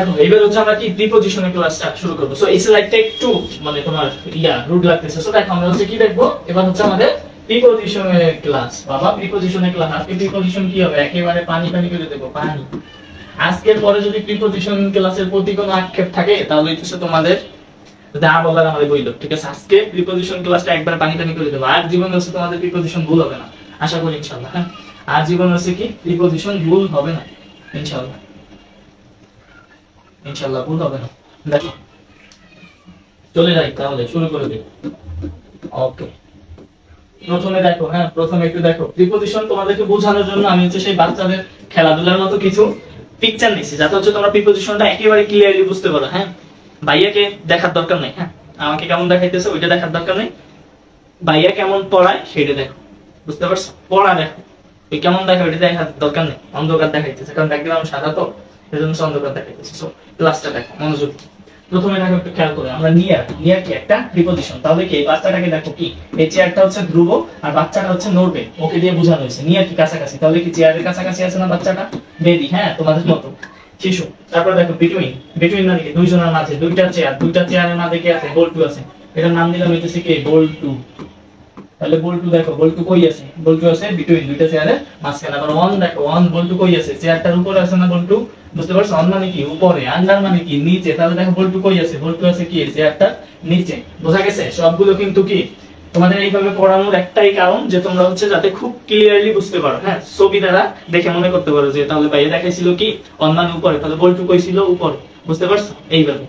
দেখো এবার হচ্ছে আমরা কি প্রিপজিশনের ক্লাসটা শুরু করব। সো এই স্লাইডটা একটু মানে তোমার রুড লাগতেছে। সো দেখো আমরা হচ্ছে কি দেখবো, এবার হচ্ছে আমাদের প্রিপজিশনের ক্লাস। বাবা প্রিপজিশনের ক্লাস, আজকে প্রিপজিশন কি হবে, একেবারে পানি পানি করে দেবো, পানি। আজকের পরে যদি প্রিপজিশন ক্লাসের প্রতি কোনো আক্ষেপ থাকে তাহলে হচ্ছে তোমাদের যা বলার আমাদের বইল, ঠিক আছে। আজকে প্রিপজিশন ক্লাসটা একবার পানি পানি করে দেবো। আর জীবনে হচ্ছে তোমাদের প্রিপজিশন ভুল হবে না, আশা করি ইনশাআল্লাহ। হ্যাঁ, আর জীবনে হচ্ছে কি প্রিপজিশন ভুল হবে না ইনশাআল্লাহ, ইনশাআল্লাহ ভুল হবে না। দেখো চলে যাই তাহলে, শুরু করে দিই। ওকে, প্রথমে দেখো, হ্যাঁ প্রথমে একটু দেখো প্রিপজিশন তোমাদেরকে বোঝানোর জন্য আমি হচ্ছে সেই বাচ্চাদের খেলাধুলার মতো কিছু পিকচার নিয়েছি, যাতে হচ্ছে তোমরা প্রিপজিশনটা একেবারে ক্লিয়ারলি বুঝতে পারো। হ্যাঁ, ভাইয়াকে দেখার দরকার নেই, হ্যাঁ আমাকে কেমন দেখাইতেছে ওইটা দেখার দরকার নেই, ভাইয়া কেমন পড়ায় সেটা দেখো, বুঝতে পারছো? পড়া দেখো, ওই কেমন দেখো ওইটা দেখার দরকার নেই। অন্ধকার দেখাইতেছে কারণ ব্যাকগ্রাউন্ড সাদা তো, এজন্য অন্ধকার দেখাইতেছে। সো ক্লাসটা দেখো মনোযোগ। প্রথমে দেখো একটু খেয়াল করে, আমরা নিয়ার, নিয়ার কি একটা প্রিপজিশন। তাহলে কি এই বাচ্চাটাকে দেখো কি, এই চেয়ারটা হচ্ছে ধ্রুব আর বাচ্চাটা হচ্ছে নড়বে, ওকে দিয়ে বোঝানো হয়েছে। নিয়ার কি কাছাকাছি, তাহলে কি চেয়ারের কাছাকাছি আছে না বাচ্চাটা, বেবি, হ্যাঁ তোমাদের মতো শিশু। তারপর দেখো বিটুইন, বিটুইন মানে কি দুইজনের মাঝে, দুইটা চেয়ার, দুইটা চেয়ারের মাঝে কি আছে, বল্টু আছে। এটার নাম দিলাম হইতেছে কি বল্টু। তাহলে বল্টু দেখো, বল্টু কই আছে, বল্টু আছে বিটুইন দুইটা চেয়ারের মাঝখানে। আবার ওয়ান দেখো, ওয়ান বল্টু কই আছে, চেয়ারটার উপরে আছে না বল্টু, বুঝতে পারছো? অন মানে কি উপরে, আন্ডার মানে কি নিচে। তাহলে দেখো বল্টু কই আছে, বল্টু আছে কি চেয়ারটার নিচে। বোঝা গেছে? সবগুলো কিন্তু কি তোমাদের এইভাবে পড়ানোর একটাই কারণ যে তোমরা হচ্ছে যাতে খুব ক্লিয়ারলি বুঝতে পারো। হ্যাঁ, ছবি দ্বারা দেখে মনে করতে পারো যে তাহলে ভাইয়া দেখাইছিল কি অন মানে উপরে, তাহলে বল্টু কই ছিল উপরে, বুঝতে পারছো? এইভাবে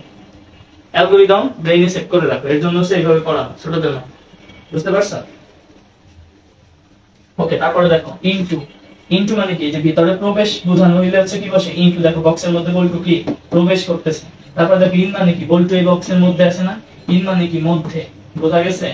অ্যালগরিদম ব্রেইনে সেট করে রাখো, এর জন্য হচ্ছে এইভাবে পড়ানো ছোটদের না, বুঝতে পারছো? ওকে, তারপরে দেখো ইনটু, ইনটু মানে কি যে ভিতরে প্রবেশ বোঝানো হইলে হচ্ছে কি বসে ইনটু। দেখো বক্সের মধ্যে বল্টু কি প্রবেশ করতেছে। তারপর দেখো ইন মানে কি, বল্টু এই বক্সের মধ্যে আছে না, ইন মানে কি মধ্যে, বোঝা গেছে?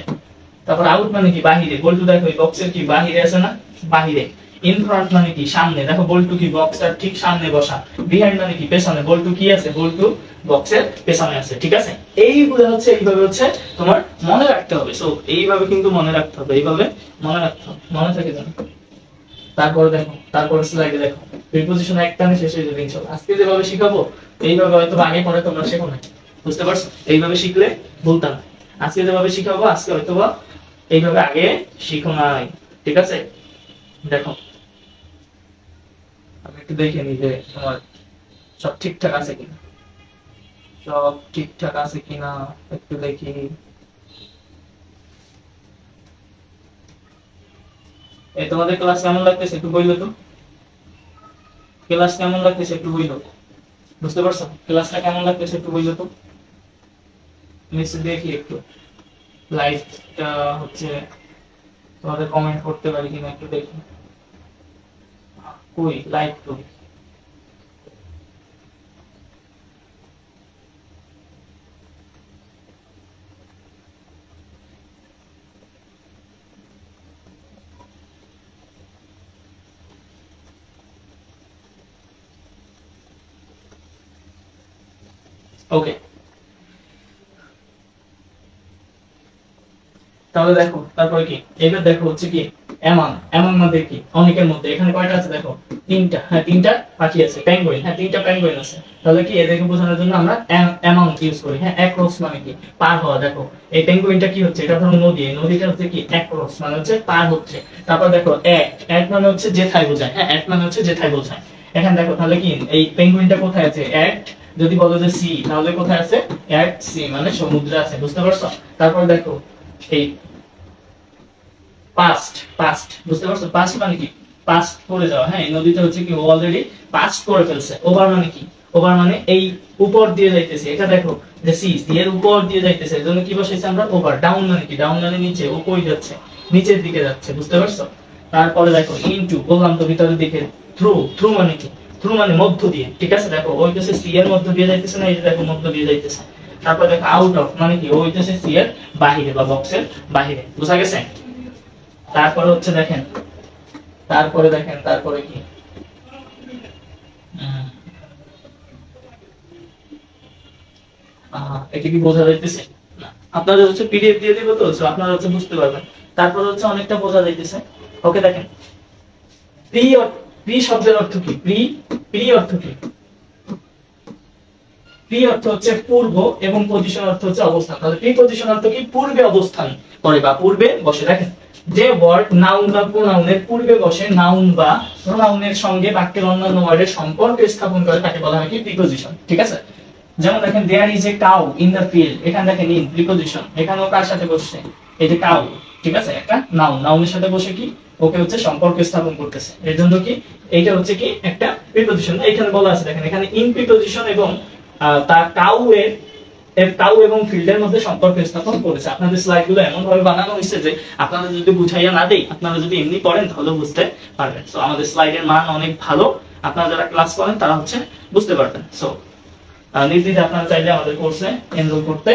তারপর আউট মানে কি বাহিরে, বল্টু দেখো এই বক্সের কি বাহিরে আছে না, বাহিরে। ইন ফ্রন্ট মানে কি সামনে, দেখো বল্টু কি বক্সের ঠিক সামনে বসা। বিহাইন্ড মানে কি পেছনে, বল্টু কি আছে, বল্টু বক্সের পেছনে আছে, ঠিক আছে। এইগুলো হচ্ছে এইভাবে হচ্ছে তোমার মনে রাখতে হবে। সো এইভাবে কিন্তু মনে রাখতে হবে, এইভাবে মনে রাখতে হবে, মনে থাকে জানো। তারপরে দেখো, তারপরে স্লাইডে দেখো প্রিপজিশন একটানে শেষ হয়ে যাবে ইনশাআল্লাহ। আজকে যেভাবে শিখাবো এইভাবে হয়তো আগে পরে তোমরা শেখো না, বুঝতে পারছো? এইভাবে শিখলে ভুলতাম। আজকে যেভাবে শিখাবো আজকে হয়তো এইভাবে আগে শিখো নাই, ঠিক আছে। দেখো আমি একটু দেখে নিই যে তোমার সব ঠিকঠাক আছে কিনা, সব ঠিকঠাক আছে কিনা একটু দেখি। এই তোমাদের ক্লাস কেমন লাগতেছে একটু বইলো তো, ক্লাস কেমন লাগতেছে একটু বইলো, বুঝতে পারছো? ক্লাসটা কেমন লাগতেছে একটু বইলো তো, নিচে দেখি একটু লাইভটা হচ্ছে তোমাদের কমেন্ট করতে পারি কিনা একটু দেখি। কই লাইভ তো, ওকে। তাহলে দেখো তারপরে কি, এবার দেখো হচ্ছে কি এমন, এমন মধ্যে কি অনেকের মধ্যে, এখানে কয়টা আছে দেখো, তিনটা। হ্যাঁ তিনটা পাখি আছে, পেঙ্গুইন, হ্যাঁ তিনটা পেঙ্গুইন আছে। তাহলে কি এদেরকে বোঝানোর জন্য আমরা অ্যামাউন্ট ইউজ করি। হ্যাঁ অ্যাক্রস মানে কি পার হওয়া। দেখো এই পেঙ্গুইনটা কি হচ্ছে, এটা ধরো নদী, এই নদীটা হচ্ছে কি অ্যাক্রস মানে হচ্ছে পার হচ্ছে। তারপর দেখো অ্যাট মানে হচ্ছে যেথায় বোঝায়। হ্যাঁ অ্যাট মানে হচ্ছে যেথায় বোঝায়। এখানে দেখো তাহলে কি এই পেঙ্গুইনটা কোথায় আছে, অ্যাট, যদি বলো যে সি তাহলে কোথায় আছে, অ্যাট সি মানে সমুদ্রে আছে, বুঝতে পারছো? তারপর দেখো এই পাস্ট, পাস্ট বুঝতে পারছো? পাস্ট মানে কি পাস্ট করে যাওয়া। হ্যাঁ এই নদীটা হচ্ছে কি অলরেডি পাস্ট করে ফেলছে। ওভার মানে কি, ওভার মানে এই উপর দিয়ে যাইতেছে। এটা দেখো যে সি, সি এর উপর দিয়ে যাইতেছে, এজন্য কি বসাইছে আমরা ওভার। ডাউন মানে কি, ডাউন মানে নিচে, ও কই যাচ্ছে, নিচের দিকে যাচ্ছে, বুঝতে পারছো? তারপরে দেখো ইনটু, বললাম তো ভিতরের দিকে। থ্রু, থ্রু মানে কি, থ্রু মানে মধ্য দিয়ে, ঠিক আছে। দেখো ওই হচ্ছে সি এর মধ্য দিয়ে যাইতেছে না, এই যে দেখো মধ্য দিয়ে যাইতেছে। তারপর দেখো আউট অফ মানে কি, ওই হচ্ছে সি এর বাহিরে বা বক্সের বাহিরে, বুঝা গেছে? তারপরে হচ্ছে দেখেন, তারপরে দেখেন তারপরে কি, এটা কি বোঝা যাইতেছে? আপনাদের হচ্ছে পিডিএফ দিয়ে দিব তো, আপনারা হচ্ছে বুঝতে পারবেন। তারপরে হচ্ছে অনেকটা বোঝা যাইতেছে। ওকে দেখেন প্রি, প্রি শব্দের অর্থ কি, প্রি, প্রি অর্থ কি, প্রি অর্থ হচ্ছে পূর্ব এবং পজিশন অর্থ হচ্ছে অবস্থান। তাহলে প্রি পজিশন অর্থ কি? পূর্বে অবস্থান করে বা পূর্বে বসে। দেখেন যে ওয়ার্ড নাউন বা প্রোনাউনের পূর্বে বসে নাউন বা প্রোনাউনের সঙ্গে বাক্যের অন্যান্য ওয়ার্ডের সম্পর্ক স্থাপন করে তাকে বলা হয় কি? প্রিপজিশন। ঠিক আছে? যেমন দেখেন there is a cow in the field, এখানে দেখেন ইন প্রিপজিশন, এখানেও কার সাথে বসছে? এই যে কাউ, ঠিক আছে, একটা নাউন, নাউনের সাথে বসে কি ওকে হচ্ছে সম্পর্ক স্থাপন করতেছে, এর জন্য কি এইটা হচ্ছে কি একটা প্রিপজিশন। এখানে বলা আছে দেখেন এখানে ইন প্রিপজিশন এবং তার কাউ এবং ফিল্ডের মধ্যে সম্পর্ক স্থাপন করেছে। আপনাদের স্লাইডগুলো এমন ভাবে বানানো হয়েছে যে আপনারা যদি বুঝাইয়া না দেই, আপনারা যদি এমনি পড়েন তাহলে বুঝতে পারবেন। সো আমাদের স্লাইডের মান অনেক ভালো, আপনারা যারা ক্লাস করেন তারা হচ্ছে বুঝতে পারবেন। সো নির্দ্বিধায় আপনারা চাইলে আমাদের কোর্সে এনরোল করতে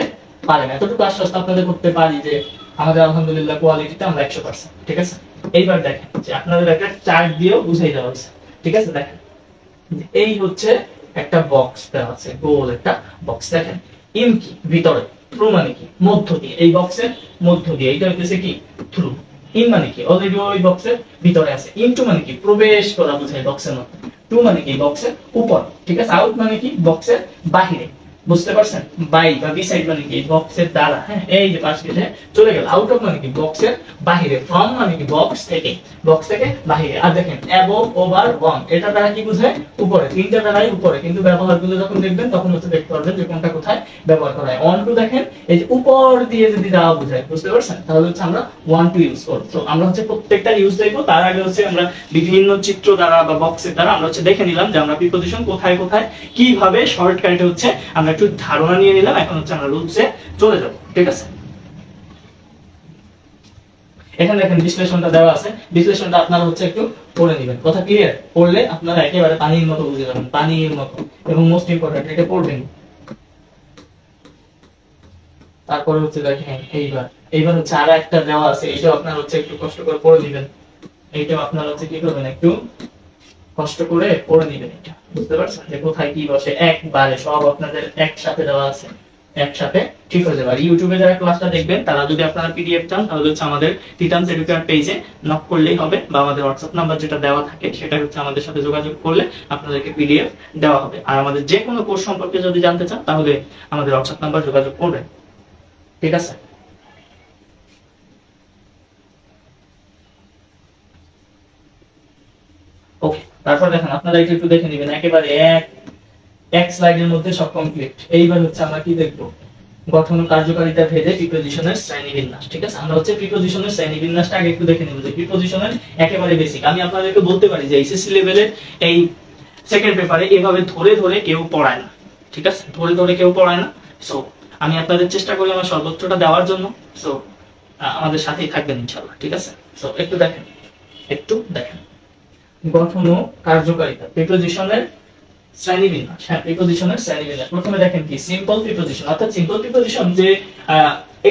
পারেন। এতটুকু আশ্বাস আপনাদের করতে পারি যে আমাদের আলহামদুলিল্লাহ কোয়ালিটিতে আমরা 100%। ঠিক আছে? এইবার দেখেন যে আপনাদের একটা চার্ট দিয়েও বুঝাই দেওয়া হয়েছে। ঠিক আছে? দেখেন এই হচ্ছে একটা বক্স দেওয়া আছে, গোল একটা বক্স। দেখেন ইন কি? ভিতরে। থ্রু মানে কি? মধ্য দিয়ে। এই বক্সের মধ্য দিয়ে, এটা হইতেছে কি? থ্রু। ইন মানে কি? অলরেডি ওই বক্সের ভিতরে আছে। ইনটু মানে কি? প্রবেশ করা বোঝায় বক্সের মধ্যে। টু মানে কি? বক্সের উপর। ঠিক আছে? আউট মানে কি? বক্সের বাহিরে। বুঝতে পারছেন? বাই বা বি সাইড মানে কি? বক্সের দ্বারা। হ্যাঁ, এই যে পাশ কেটে চলে গেল। আউট অফ মানে কি? বক্সের বাহিরে। ফ্রম মানে কি? বক্স থেকে, বক্স থেকে বাহিরে। আর দেখেন অ্যাবভ, ওভার, অন, এটা দ্বারা কি বোঝায়? উপরে। তিনটা দ্বারাই উপরে, কিন্তু ব্যবহারগুলো যখন দেখবেন তখন হচ্ছে দেখতে পারবেন যে কোনটা কোথায় ব্যবহার করা হয়। অন টু দেখেন এই যে উপর দিয়ে যদি দেওয়া বোঝায়, বুঝতে পারছেন? তাহলে হচ্ছে আমরা ওয়ান টু ইউজ করব। তো আমরা হচ্ছে প্রত্যেকটা ইউজ দেখব, তার আগে হচ্ছে আমরা বিভিন্ন চিত্র দ্বারা বা বক্সের দ্বারা আমরা হচ্ছে দেখে নিলাম যে আমরা প্রিপজিশন কোথায় কোথায় কিভাবে শর্টকাটে হচ্ছে আমরা একটু ধারণা নিয়ে নিলাম। এখন হচ্ছে আমরা রুলসে চলে যাব। ঠিক আছে? এখানে দেখেন বিশ্লেষণটা দেওয়া আছে, বিশ্লেষণটা আপনারা হচ্ছে একটু পড়ে নেবেন। কথা ক্লিয়ার? পড়লে আপনারা একেবারে পানির মতো বুঝে যাবেন, পানির মতো। এবং মোস্ট ইম্পর্টেন্ট, এটা পড়বেন। তারপরে হচ্ছে দেখেন এইবার হচ্ছে আরো একটা দেওয়া আছে, এটা আপনারা হচ্ছে একটু কষ্ট করে পড়ে নেবেন। এইটা আপনারা হচ্ছে কি করবেন? একটু কষ্ট করে পড়ে নেবেন। এটা বুঝতে পারছেন যে কোথায় কি বসে? একবারে সব আপনাদের একসাথে দেওয়া আছে, একসাথে ঠিক হয়ে যাবে। আর ইউটিউবে যারা ক্লাসটা দেখবেন তারা যদি আপনারা পিডিএফ চান তাহলে হচ্ছে আমাদের টিটান্স এডুকেটর পেজে নক করলেই হবে, বা আমাদের হোয়াটসঅ্যাপ নাম্বার যেটা দেওয়া থাকে সেটা হচ্ছে আমাদের সাথে যোগাযোগ করলে আপনাদেরকে পিডিএফ দেওয়া হবে। আর আমাদের যে কোনো কোর্স সম্পর্কে যদি জানতে চান তাহলে আমাদের হোয়াটসঅ্যাপ নাম্বার যোগাযোগ করবেন। ঠিক আছে? ওকে, তারপর দেখেন আপনারা একটু দেখে নেবেন একেবারে এক স্লাইডের মধ্যে সব কমপ্লিট। এইবার হচ্ছে আমরা কি দেখব? গঠন ও কার্যকারিতা ভেদে প্রিপজিশনের শ্রেণীবিন্যাস। ঠিক আছে? আমরা হচ্ছে প্রিপজিশনের শ্রেণীবিন্যাসটা আগে একটু দেখে নেব যে প্রিপজিশনের একেবারে বেসিক। আমি আপনাদেরকে বলতে পারি যে এইচএসসি লেভেলের এই সেকেন্ড পেপারে এভাবে ধরে ধরে কেউ পড়ায় না। ঠিক আছে? ধরে ধরে কেউ পড়ায় না। সো আমি আপনাদের চেষ্টা করি আমার সর্বোচ্চটা দেওয়ার জন্য। সো আমাদের সাথেই থাকবেন ইনশাআল্লাহ। ঠিক আছে? সো একটু দেখেন গঠন ও কার্যকারিতা প্রিপজিশনের শ্রেণীবিন্যাস। হ্যাঁ, প্রিপজিশনের শ্রেণীবিন্যাস। প্রথমে দেখেন কি? সিম্পল প্রিপজিশন, অর্থাৎ সিম্পল প্রিপজিশন যে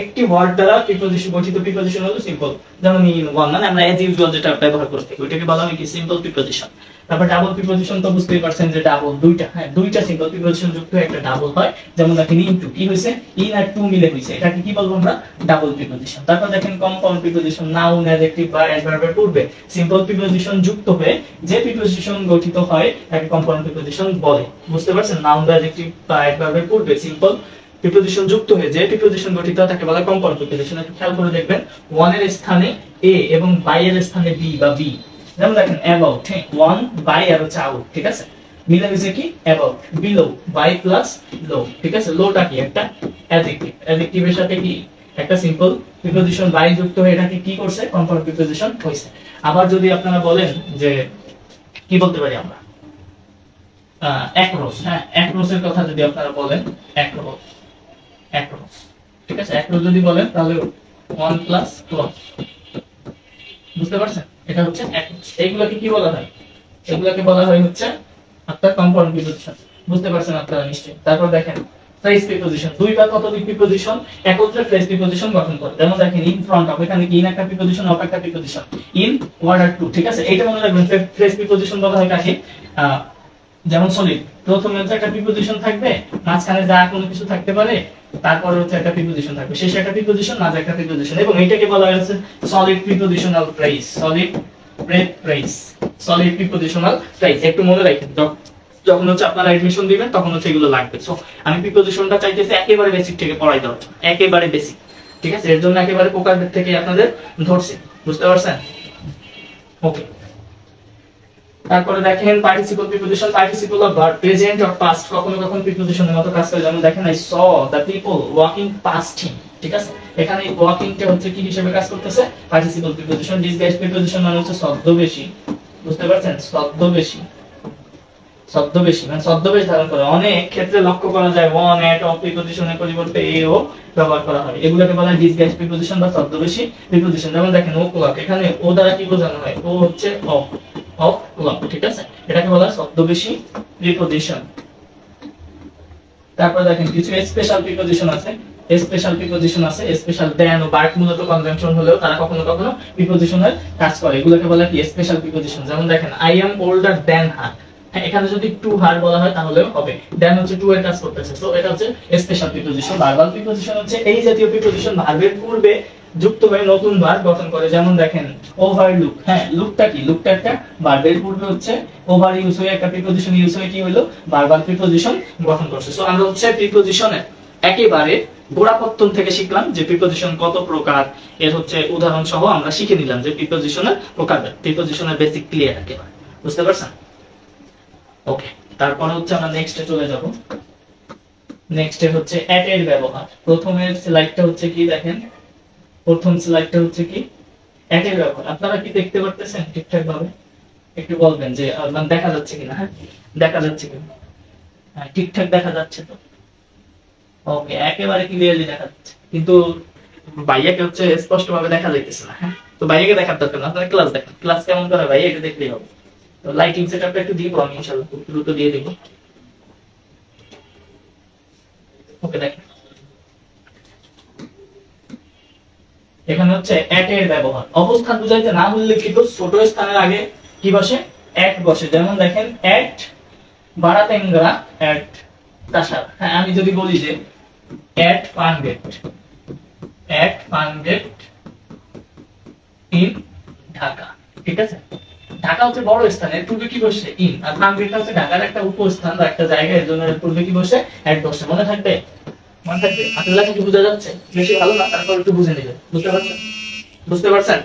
একটি ওয়ার্ড দ্বারা প্রিপজিশন গঠিত প্রিপজিশন হলো সিম্পল। যেমন ইন, ওয়ান, মানে আমরা এজ ইউজুয়াল যেটা ব্যবহার করে থাকি ওইটাকে বলা হয় কি? Simple preposition. তারপর ডাবল প্রিপজিশন তো বুঝতেই পারছেন যে ডাবল দুইটা, হ্যাঁ দুইটা সিম্পল প্রিপজিশন যুক্ত হয়ে একটা ডাবল হয়। যেমন দেখেন ইনটু কি হইছে? ইন আর টু মিলে হইছে, এটাকে কি বলবো আমরা? Double preposition. তারপর দেখেন কম্পাউন্ড প্রিপজিশন, নাউন, অ্যাডজেক্টিভ বা অ্যাডভার্বের পূর্বে সিম্পল প্রিপজিশন যুক্ত হয়ে যে প্রিপজিশন গঠিত হয় তাকে কম্পাউন্ড প্রিপজিশন বলে। বুঝতে পারছেন? নাউন বা অ্যাডজেক্টিভ বা অ্যাডভার্বের পূর্বে সিম্পল প্রিপজিশন যুক্ত হয়ে যে প্রিপজিশন গঠিত হয় তাকে বলা হয় কম্পাউন্ড প্রিপজিশন। একটু খেয়াল করে দেখবেন ওয়ান এর স্থানে এ এবং বাই এর স্থানে বি বা বি। যেমন দেখেন অ্যাবাউট, হ্যাঁ ওয়ান বাই আর হচ্ছে আউট। ঠিক আছে? মিলে হইছে কি? About. Below, by plus low. ঠিক আছে? লোটা কি? একটা অ্যাডজেক্টিভ, অ্যাডজেক্টিভের সাথে কি একটা সিম্পল প্রিপজিশন বাই যুক্ত হয়ে এটাকে কি করছে? কম্পাউন্ড প্রিপজিশন হইছে। আবার যদি আপনারা বলেন যে কি বলতে পারি আমরা? অ্যাক্রস, হ্যাঁ অ্যাক্রসের কথা যদি আপনারা বলেন, অ্যাক্রস। ঠিক আছে? অ্যাক্রস যদি বলেন তাহলে ওয়ান প্লাস ক্রস। বুঝতে পারছেন? এটা হচ্ছে অ্যাক্রস। এইগুলোকে কি বলা হয়? এগুলোকে বলা হয় হচ্ছে আপনার কম্পাউন্ড প্রিপজিশন। বুঝতে পারছেন আপনারা নিশ্চয়ই। তারপর দেখেন ফ্রেজ প্রিপজিশন, দুই বা ততোধিক প্রিপজিশন একত্রে ফ্রেজ প্রিপজিশন গঠন করে। যেমন দেখেন ইন ফ্রন্ট অফ, এখানে কি? ইন একটা প্রিপজিশন, অফ একটা প্রিপজিশন, ইন অর্ডার টু। ঠিক আছে? এটা মনে রাখবেন ফ্রেজ প্রিপজিশন বলা হয় কাকে? যেমন সলিড, প্রথমে হচ্ছে একটা প্রিপজিশন থাকবে, মাঝখানে যা কোনো কিছু থাকতে পারে, তারপরে হচ্ছে একটা প্রিপজিশন থাকবে, শেষে একটা প্রিপজিশন, মাঝে একটা প্রিপজিশন, এবং এটাকে বলা হচ্ছে solid prepositional phrase. Solid phrase, solid prepositional phrase. একটু মনে রাখেন যখন হচ্ছে আপনারা এডমিশন দিবেন তখন হচ্ছে এগুলো লাগবে। সো আমি প্রিপোজিশনটা চাইতেছি একেবারে বেসিক থেকে পড়াই দেওয়ার জন্য, একেবারে বেসিক, ঠিক আছে? এর জন্য একেবারে প্রকারভেদ থেকে আপনাদের ধরছি, বুঝতে পারছেন? ওকে, তারপরে দেখেন participle preposition, participle of verb present or past কখনো কখনো প্রিপোজিশনের মতো কাজ করে। যেমন দেখেন I saw the people walking past him, ঠিক আছে? এখানে ওয়াকিংটা হচ্ছে কি হিসেবে কাজ করতেছে? Participle preposition. ডিসগাইজ প্রিপোজিশন মানে হচ্ছে ছদ্মবেশী, বুঝতে পারছেন? ছদ্মবেশী, ছদ্মবেশী মানে ছদ্মবেশ ধারণ করে। অনেক ক্ষেত্রে লক্ষ্য করা যায় ওয়ান এট অফ প্রিপোজিশনের পরিবর্তে এ ও ব্যবহার করা হয়, এগুলোকে বলা হয় ডিসগাইজ প্রিপোজিশন বা ছদ্মবেশী প্রিপোজিশন। যেমন দেখেন ও ক্লক, এখানে ও দ্বারা কি বোঝানো হয়? ও হচ্ছে অফ, অফ ক্লক, ঠিক আছে? এটাকে বলা হয় ছদ্মবেশী প্রিপোজিশন। তারপর দেখেন কিছু স্পেশাল প্রিপোজিশন আছে, স্পেশাল প্রিপোজিশন আছে, স্পেশাল দেন ও বার্ক মূলত কনজাংশন হলেও তারা কখনো কখনো প্রিপোজিশনের কাজ করে, এগুলোকে বলা হয় কি স্পেশাল প্রিপোজিশন। যেমন দেখেন আই এম ওল্ডার দেন হার, হ্যাঁ এখানে যদি টু হার বলা হয় তাহলেও হবে, দেন হচ্ছে টু এর কাজ করতেছে, সো এটা হচ্ছে স্পেশাল প্রিপোজিশন। ভার্বাল প্রিপোজিশন হচ্ছে এই জাতীয় প্রিপোজিশন ভার্বের পূর্বে যুক্ত হয়ে নতুন ভার্ব গঠন করে। যেমন দেখেন ওভারলুক, হ্যাঁ লুকটা কি? লুকটা একটা ভার্বের পূর্বে হচ্ছে ওভার ইউজ হয়ে একটা প্রিপোজিশন ইউজ হয়ে কি হলো? ভার্বাল প্রিপোজিশন গঠন করছে। সো আমরা হচ্ছে প্রিপোজিশনের একেবারে গোড়াপত্তন থেকে শিখলাম যে প্রিপোজিশন কত প্রকার, এর হচ্ছে উদাহরণ সহ আমরা শিখে নিলাম যে প্রিপোজিশনের প্রকার, প্রিপোজিশনের বেসিক ক্লিয়ার একেবারে, বুঝতে পারছেন? ওকে, তারপর হচ্ছে আমরা নেক্সটে চলে যাব। নেক্সটে হচ্ছে এট এর ব্যবহার। প্রথমের স্লাইডটা হচ্ছে কি দেখেন, প্রথম স্লাইডটা হচ্ছে কি এট এর ব্যবহার। আপনারা কি দেখতে পারতেছেন ঠিকঠাক ভাবে? একটু বলবেন যে মানে দেখা যাচ্ছে কিনা। হ্যাঁ দেখা যাচ্ছে কিনা? হ্যাঁ ঠিকঠাক দেখা যাচ্ছে তো। ওকে, একেবারে ক্লিয়ারলি দেখা যাচ্ছে, কিন্তু ভাইয়াকে হচ্ছে স্পষ্ট ভাবে দেখা যাইতেছে না। হ্যাঁ তো ভাইয়াকে দেখার দরকার না, আপনারা ক্লাস দেখেন, ক্লাস কেমন করে ভাইয়া এটা দেখলেই হবে। তো লাইটিং সেটআপটা একটু দিব আমি ইনশাআল্লাহ, খুব দ্রুত দিয়ে দেব। ওকে দেখেন এখানে হচ্ছে এট এর ব্যবহার। অবস্থান বুঝাইতে নাম উল্লেখিত ছোট স্থানের আগে কি বসে? এট বসে। যেমন দেখেন এট বারাতেঙ্গা এট তাসার। হ্যাঁ আমি যদি বলি যে এট পানগেট, এট পানগেট ইন ঢাকা, ঠিক আছে? ঢাকা হচ্ছে বড় স্থান, এর পূর্বে কি বসে? ইন। আর পানগেটটা হচ্ছে ঢাকার একটা উপস্থান বা একটা জায়গা, এর জন্য এর পূর্বে কি বসে? এট বসে। মনে থাকবে? মনে থাকবে? আপনার লেখা কি বোঝা যাচ্ছে? বেশি ভালো না, তারপর একটু বুঝে নেবেন, বুঝতে পারছেন? বুঝতে পারছেন?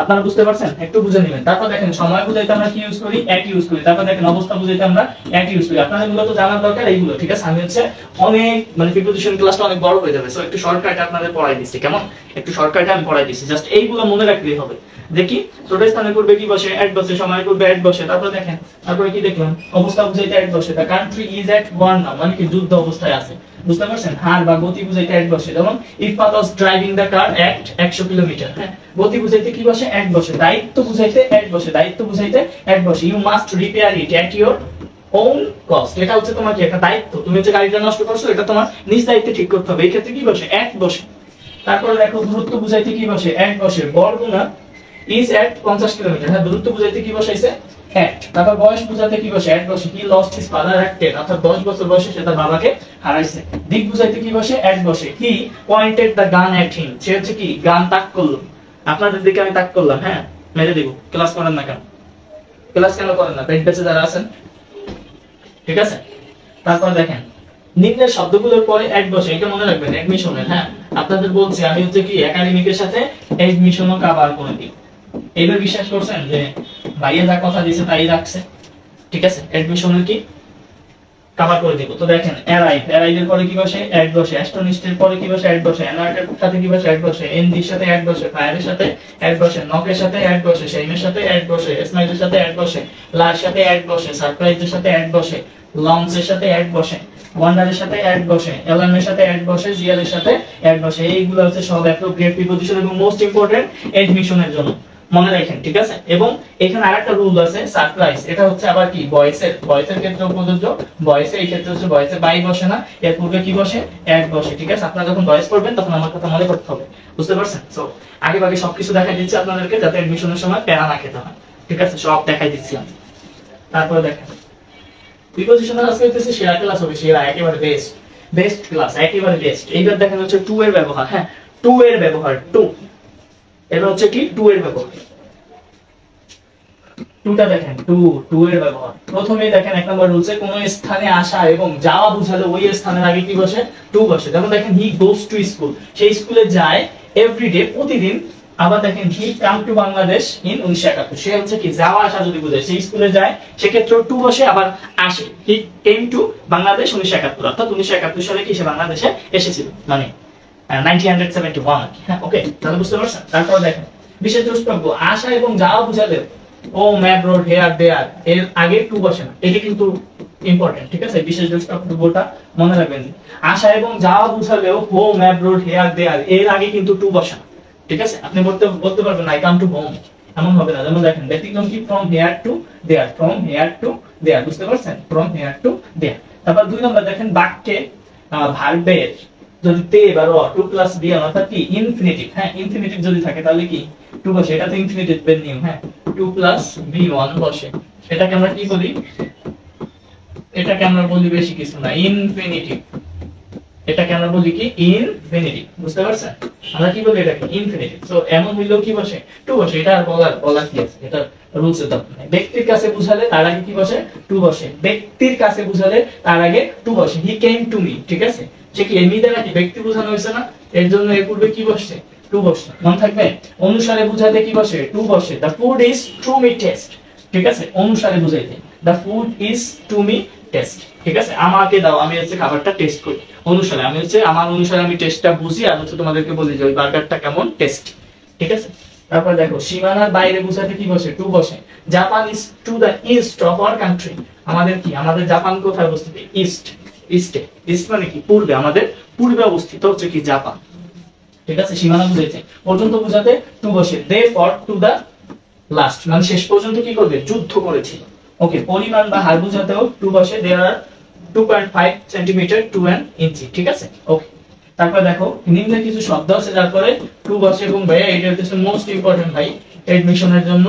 আপনারা বুঝতে পারছেন? একটু বুঝে নেবেন। তারপর দেখেন সময় বুঝাইতে আমরা কি ইউজ করি? এট ইউজ করি। তারপর দেখেন অবস্থা বুঝাইতে আমরা এট ইউজ করি। আপনাদের মূলত জানার দরকার এইগুলো, ঠিক আছে? আমি হচ্ছে অনেক মানে প্রিপোজিশন ক্লাসটা অনেক বড় হয়ে যাবে, সো একটু শর্টকাটে আপনাদের পড়াই দিচ্ছি, কেমন? একটু শর্টকাটে আমি পড়াই দিচ্ছি, জাস্ট এইগুলো মনে রাখলেই হবে। দেখি ছোট স্থানের পূর্বে কি বসে? এট বসে। সময়ের পূর্বে এট বসে। তারপর দেখেন তারপরে কি দেখলাম? অবস্থা বুঝাইতে এট বসে। The country is at war now, মানে কি যুদ্ধ অবস্থায় আছে, বুঝতে পারছেন? হার বা গতি বুঝাইতে এট বসে। যেমন if father was driving the car at 100 kilometre, হ্যাঁ গতি বুঝাইতে কি বসে? এট বসে। দায়িত্ব বুঝাইতে এট বসে, দায়িত্ব বুঝাইতে এট বসে। You must repair it at your own cost, এটা হচ্ছে তোমার কি একটা দায়িত্ব, তুমি হচ্ছে গাড়িটা নষ্ট করছো, এটা তোমার নিজ দায়িত্বে ঠিক করতে হবে, এই ক্ষেত্রে কি বসে? এট বসে। তারপরে দেখো দূরত্ব বুঝাইতে কি বসে? এট বসে। বরগুনা ইজ এট 50 কিলোমিটার, হ্যাঁ দূরত্ব বুঝাইতে কি বসাইছে? এট। তারপর বয়স বুঝাতে কি বসে? এট বসে। হি লস্ট হিজ ফাদার এট 10, অর্থাৎ 10 বছর বয়সে সে তার বাবাকে হারাইছে। দিক বুঝাইতে কি বসে? এট বসে। হি পয়েন্টেড দ্য গান এট হিম, সে হচ্ছে কি গান তাক করলো, আপনাদের দিকে আমি তাক করলাম, হ্যাঁ মেরে দিব। ক্লাস করেন না কেন? ক্লাস কেন করেন না? পেট বেঁচে যারা আছেন, ঠিক আছে? তারপর দেখেন নিম্নের শব্দগুলোর পরে এট বসে, এটা মনে রাখবেন এডমিশনের। হ্যাঁ আপনাদের বলছি আমি হচ্ছে কি একাডেমিকের সাথে এডমিশনও কভার করে দিই। এইবার বিশ্বাস করছেন যে ভাইয়া যা কথা দিয়েছে তাই রাখছে, ঠিক আছে? এডমিশনের কি কভার করে দিব। তো দেখেন অ্যারাইভ, অ্যারাইভের পরে কি বসে? এট বসে। অ্যাস্টনিস্টের পরে কি বসে? এট বসে। অ্যালার্টের সাথে কি বসে? এট বসে। এনডির সাথে এট বসে। ফায়ারের সাথে এট বসে। নকের সাথে এট বসে। সেইমের সাথে এট বসে। স্মাইলের সাথে এট বসে। লার সাথে এট বসে। সারপ্রাইজের সাথে এট বসে। লঞ্চের সাথে এট বসে। ওয়ান্ডারের সাথে এট বসে। অ্যালার্মের সাথে এট বসে। জিয়ারের সাথে এট বসে। এইগুলো হচ্ছে সব অ্যাপ্রোপ্রিয়েট প্রিপোজিশন এবং মোস্ট ইম্পর্টেন্ট এডমিশনের জন্য, মনে রাখেন, ঠিক আছে? এবং এখানে আরেকটা রুল আছে সারপ্রাইজ, এটা হচ্ছে আবার কি ভয়েসের ক্ষেত্রে প্রযোজ্য। ভয়েসে এই ক্ষেত্রে হচ্ছে ভয়েসে বাই বসে না, এর পূর্বে কি বসে? এট বসে, ঠিক আছে? আপনারা যখন ভয়েস পড়বেন তখন আমার কথা মনে করতে হবে, বুঝতে পারছেন? সো আগে ভাগে সবকিছু দেখাই দিচ্ছি আপনাদেরকে যাতে এডমিশনের সময় প্যারা না খেতে হয়, ঠিক আছে? সব দেখাই দিচ্ছি আমি। তারপরে দেখেন প্রিপোজিশনাল আজকে হচ্ছে সেরা ক্লাস হবে, সেরা একেবারে বেস্ট, বেস্ট ক্লাস একেবারে বেস্ট। এইবার দেখেন হচ্ছে টু এর ব্যবহার। হ্যাঁ টু এর ব্যবহার, টু এবার হচ্ছে কি টু এর ব্যবহার। টুটা দেখেন, টু এর ব্যবহার প্রথমেই দেখেন এক নম্বর রুলসে কোন স্থানে আসা এবং যাওয়া বুঝালে ওই স্থানের আগে কি বসে, টু বসে। যেমন দেখেন হি গোস টু স্কুল, সেই স্কুলে যায় এভরিডে, প্রতিদিন। আবার দেখেন হি কাম টু বাংলাদেশ ইন 1971, সে হচ্ছে কি যাওয়া আসা যদি বোঝায়, সেই স্কুলে যায় সেক্ষেত্রে টু বসে। আবার আসে, হি কেম টু বাংলাদেশ 1971, অর্থাৎ 1971 সালে কি সে বাংলাদেশে এসেছিল, মানে 1971। হ্যাঁ, ওকে, তাহলে বুঝতে পারছেন। তারপর দেখেন বিশেষ দ্রষ্টব্য আসা এবং যাওয়া বুঝালে ও ম্যাপ রোড হেয়ার দেয়ার এর আগে টু বসে না, এটা কিন্তু ইম্পর্টেন্ট, ঠিক আছে। বিশেষ দ্রষ্টব্যটা মনে রাখবেন, আসা এবং যাওয়া বুঝালেও হো ম্যাপ রোড হেয়ার দেয়ার এর আগে কিন্তু টু বসে না, ঠিক আছে। আপনি বলতে পারবেন আই কাম টু হোম, এমন হবে না। যেমন দেখেন ব্যতিক্রম কি, from here to their, from here to their, বুঝতে পারছেন, ফ্রম হেয়ার টু দেয়ার। তারপর 2 নম্বর দেখেন বাক্যে ভার্বের যদি তে বা র টু প্লাস বি অর্থাৎ কি ইনফিনিটিভ, হ্যাঁ ইনফিনিটিভ যদি থাকে তাহলে কি টু বসে, এটা তো ইনফিনিটিভ এর নিয়ম। হ্যাঁ, টু প্লাস বি ওয়ান বসে, এটাকে আমরা কি বলি, এটাকে আমরা বলি বেশি কিছু না, ইনফিনিটিভ। এটাকে আমরা বলি কি ইনফিনিটিভ, বুঝতে পারছেন, আমরা কি বলি এটাকে ইনফিনিটিভ। সো এমন হইলেও কি বসে, টু বসে, এটা আর বলার কি আছে, এটা রুলস এর দরকার নাই। ব্যক্তির কাছে বুঝালে তার আগে কি বসে, টু বসে। ব্যক্তির কাছে বুঝালে তার আগে টু বসে। হি কেম টু মি, ঠিক আছে, সে কি এমনি দ্বারা কি ব্যক্তি বোঝানো হয়েছে না, এর জন্য এর পূর্বে কি বসছে, টু বসছে, মনে থাকবে। অনুসারে বুঝাতে কি বসে, টু বসে। The food is to me test, ঠিক আছে, অনুসারে বুঝাইতে the food is to me test, ঠিক আছে। আমাকে দাও, আমি হচ্ছে খাবারটা টেস্ট করি। অনুসারে আমি হচ্ছে আমার অনুসারে আমি টেস্টটা বুঝি আর হচ্ছে তোমাদেরকে বলি যে ওই বার্গারটা কেমন টেস্ট, ঠিক আছে। তারপর দেখো সীমানার বাইরে বুঝাতে কি বসে, টু বসে। Japan is to the east of our country, আমাদের কি, আমাদের জাপান কোথায় অবস্থিত, ইস্ট, ইস্টে। ইস্ট মানে কি পূর্বে, আমাদের পূর্বে অবস্থিত হচ্ছে কি জাপান, ঠিক আছে। সীমানা বুঝাইছে। পর্যন্ত বুঝাতে টু বসে। দে ফট টু দা লাস্ট, মানে শেষ পর্যন্ত কি করবে, যুদ্ধ করেছিল। ওকে, পরিমাণ বা হার বুঝাতেও টু বসে। দেয়ার আর 2.5 সেন্টিমিটার টু অ্যান ইঞ্চি, ঠিক আছে। ওকে, তারপর দেখো নিম্নে কিছু শব্দ আছে তারপরে টু বসে। এবং ভাইয়া এটা হচ্ছে মোস্ট ইম্পর্টেন্ট ভাই এডমিশনের জন্য।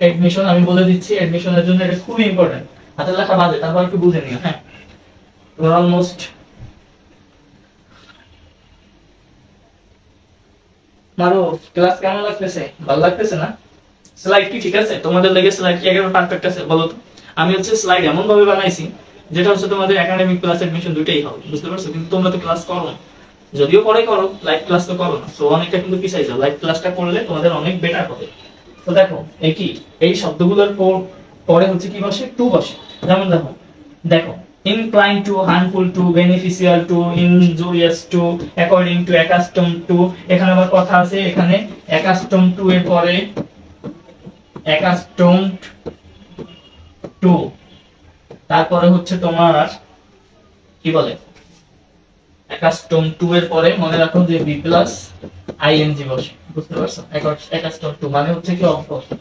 এডমিশন আমি বলে দিচ্ছি, এডমিশনের জন্য এটা খুবই ইম্পর্টেন্ট। হাতে লেখা বাদে তারপর একটু বুঝে নিও। হ্যাঁ, তোমরা অলমোস্ট মারো। ক্লাস কেমন লাগতেছে, ভালো লাগতেছে না? স্লাইড কি ঠিক আছে তোমাদের লেগে? স্লাইড কি একেবারে পারফেক্ট আছে বলো তো? আমি হচ্ছে স্লাইড এমন ভাবে বানাইছি যেটা হচ্ছে তোমাদের একাডেমিক প্লাস এডমিশন দুটেই হবে, বুঝতে পারছো। কিন্তু তোমরা তো ক্লাস করো না, যদিও পরে করো, লাইভ ক্লাস তো করো না। সো অনেকটা কিন্তু পিছাই যাও, লাইভ ক্লাসটা করলে তোমাদের অনেক বেটার হবে। তো দেখো এই শব্দগুলোর পরে হচ্ছে কি বসে, টু বসে। যেমন দেখো দেখো inclined to, harmful to, beneficial to, injurious to, according to, accustomed to। এখানে আবার কথা আছে, এখানে accustomed to এর পরে accustomed to, তারপরে হচ্ছে তোমার কি বলে, accustomed to এর পরে মনে রাখো যে be plus ing বসে, বুঝতে পারছো। accustomed to মানে হচ্ছে কি অভ্যস্ত,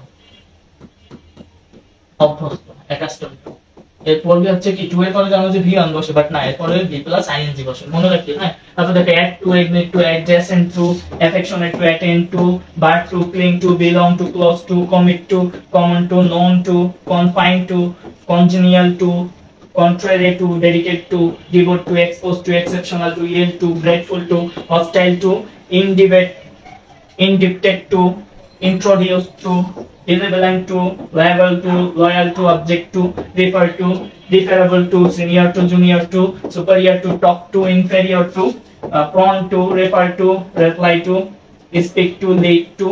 অভ্যস্ত accustomed to। এরপর হচ্ছে কি টু এর পরে জানো যে ভি অন বসে, বাট না, এরপরে ভি প্লাস আইএনজি বসে, মনে রাখতে। হ্যাঁ, তারপর দেখো add to, agnate to, adjacent to, affectionate to, attend to, bird to, cling to, belong to, close to, commit to, common to, known to, confine to, congenial to, contrary to, dedicate to, devote to, exposed to, exceptional to, yield to, grateful to, hostile to, indebted to, introduced to, irrelevant to, liable to, loyal to, object to, refer to, referable to, senior to, junior to, superior to, talk to, inferior to, prone to, refer to, reply to, speak to, lead to,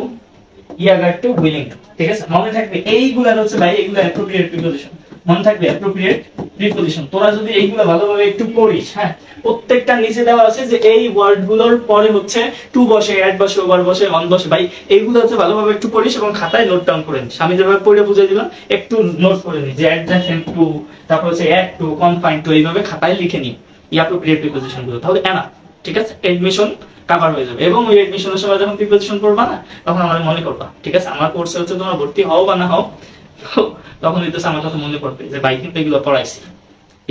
eager to, willing to। ঠিক আছে, মনে থাকবে এইগুলা হচ্ছে ভাই, এগুলা appropriate preposition. মনে থাকবে অ্যাপ্রোপ্রিয়েট প্রিপোজিশন। তোরা যদি এইগুলা ভালোভাবে একটু পড়িস, হ্যাঁ, প্রত্যেকটা নিচে দেওয়া আছে যে এই ওয়ার্ডগুলোর পরে হচ্ছে টু বসে, অ্যাড বসে, ওভার বসে, অন বসে। ভাই এইগুলো হচ্ছে ভালোভাবে একটু পড়িস এবং খাতায় নোট ডাউন করে নিস। আমি যেভাবে পড়ে বুঝিয়ে দিলাম একটু নোট করে নিস যে অ্যাডজেসেন্ট টু, তারপর হচ্ছে অ্যাড টু, কনফাইন টু, এইভাবে খাতায় লিখে নিই অ্যাপ্রোপ্রিয়েট প্রিপোজিশন গুলো, তাহলে এনা ঠিক আছে, এডমিশন কভার হয়ে যাবে। এবং ওই এডমিশনের সময় যখন প্রিপোজিশন করবা না, তখন আমার মনে করবা, ঠিক আছে, আমার কোর্সে হচ্ছে তোমরা ভর্তি হও বা না হও, তখন হইতেছে আমার কথা মনে পড়বে যে ভাই কিন্তু এগুলো পড়াইছি।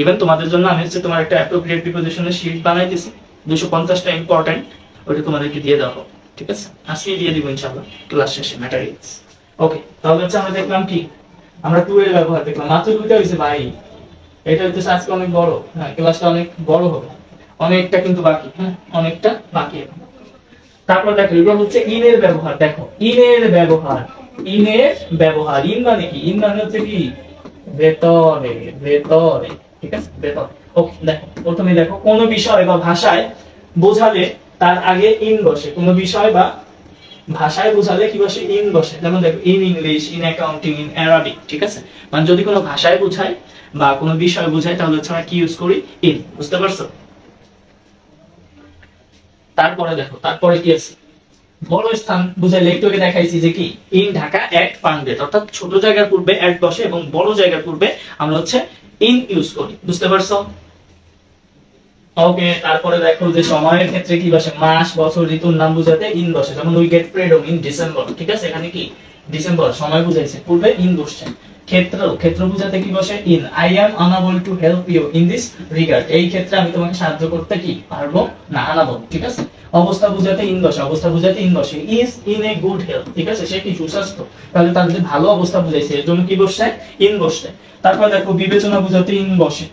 ইভেন তোমাদের জন্য আমি হচ্ছে তোমার একটা অ্যাপ্রোপ্রিয়েট প্রিপোজিশনের শীট বানাইতেছি, 250টা ইম্পর্টেন্ট, ওটা তোমাদেরকে দিয়ে দেওয়া হবে, ঠিক আছে। আজকে দিয়ে দিব ইনশাআল্লাহ ক্লাস শেষে ম্যাটেরিয়ালস। ওকে, তাহলে হচ্ছে আমরা দেখলাম কি, আমরা টু এর ব্যবহার দেখলাম, মাত্র দুইটা হইছে ভাই। এটা হচ্ছে আজকে অনেক বড়, হ্যাঁ, ক্লাসটা অনেক বড় হবে, অনেকটা কিন্তু বাকি, হ্যাঁ, অনেকটা বাকি। তারপর দেখো এটা হচ্ছে ইন এর ব্যবহার। দেখো ইন এর ব্যবহার, ইনের ব্যবহার। ইন মানে কি? ইন মানে হচ্ছে কি ভেতরে, ভেতরে, ঠিক আছে, ভেতরে। ওকে, দেখো প্রথমে দেখো কোন বিষয় বা ভাষায় বোঝালে তার আগে ইন বসে। কোন বিষয় বা ভাষায় বোঝালে কি বসে? ইন বসে। যেমন দেখো in English, in accounting, in Arabic, ঠিক আছে। মানে যদি কোনো ভাষায় বোঝায় বা কোনো বিষয় বোঝায় তাহলে হচ্ছে আমরা কি ইউজ করি? ইন। বুঝতে পারছো? তারপরে দেখো তারপরে কি আছে? বড় স্থান বুঝাইলে একটু আগে দেখাইছি যে কি ইন ঢাকা এট ফাউন্ডেড, অর্থাৎ ছোট জায়গার পূর্বে এট বসে এবং বড় জায়গার পূর্বে আমরা হচ্ছে ইন ইউজ করি। বুঝতে পারছো? ওকে, তারপরে দেখো যে সময়ের ক্ষেত্রে কি বসে? মাস, বছর, ঋতুর নাম বুঝাতে ইন বসে। যেমন we get freedom in December, ঠিক আছে, এখানে কি ডিসেম্বর সময় বুঝাইছে, পূর্বে ইন বসছে। ক্ষেত্র, ক্ষেত্র বুঝাতে কি বসে? In. I am unable to help you in this regard, এই ক্ষেত্রে আমি তোমাকে সাহায্য করতে কি পারবো না, আনাবল, ঠিক আছে। অবস্থা বুঝাতে ইন বসে, অবস্থা বুঝাতে ইন বসে। Is in a good health, ঠিক আছে, সে কি সুস্বাস্থ্য, তাহলে তার যে ভালো অবস্থা বুঝাইছে এর জন্য কি বসছে? ইন বসছে। তারপর দেখো বিবেচনা বুঝাতে ইন বসে।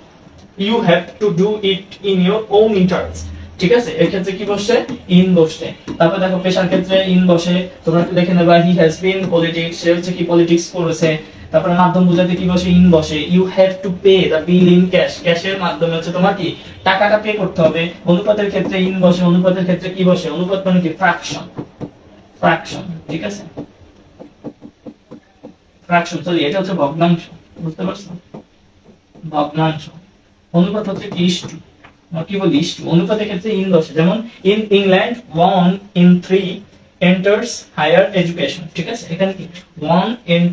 You have to do it in your own interest, ঠিক আছে, এর ক্ষেত্রে কি বসছে? ইন বসছে। তারপর দেখো পেশার ক্ষেত্রে ইন বসে, তোমরা একটু দেখে নেবা হি হ্যাজ বিন পলিটিক্স, সে হচ্ছে কি পলিটিক্স করেছে। তারপরে মাধ্যম বুঝাতে কি বসে? ইন বসে। You have to pay the bill in cash, ক্যাশের মাধ্যমে হচ্ছে তোমার কি টাকাটা পে করতে হবে। অনুপাতের ক্ষেত্রে ইন বসে, অনুপাতের ক্ষেত্রে কি বসে? অনুপাত মানে কি ফ্র্যাকশন, ফ্র্যাকশন, ঠিক আছে, ফ্র্যাকশন, সরি এটা হচ্ছে ভগ্নাংশ। বুঝতে পারছো? ভগ্নাংশ। অনুপাত হচ্ছে কি ইস্টু, কি বলি ইস্টু। অনুপাতের ক্ষেত্রে ইন বসে, যেমন in England 1 in 3 enters higher education, ঠিক আছে, এখানে কি 1 in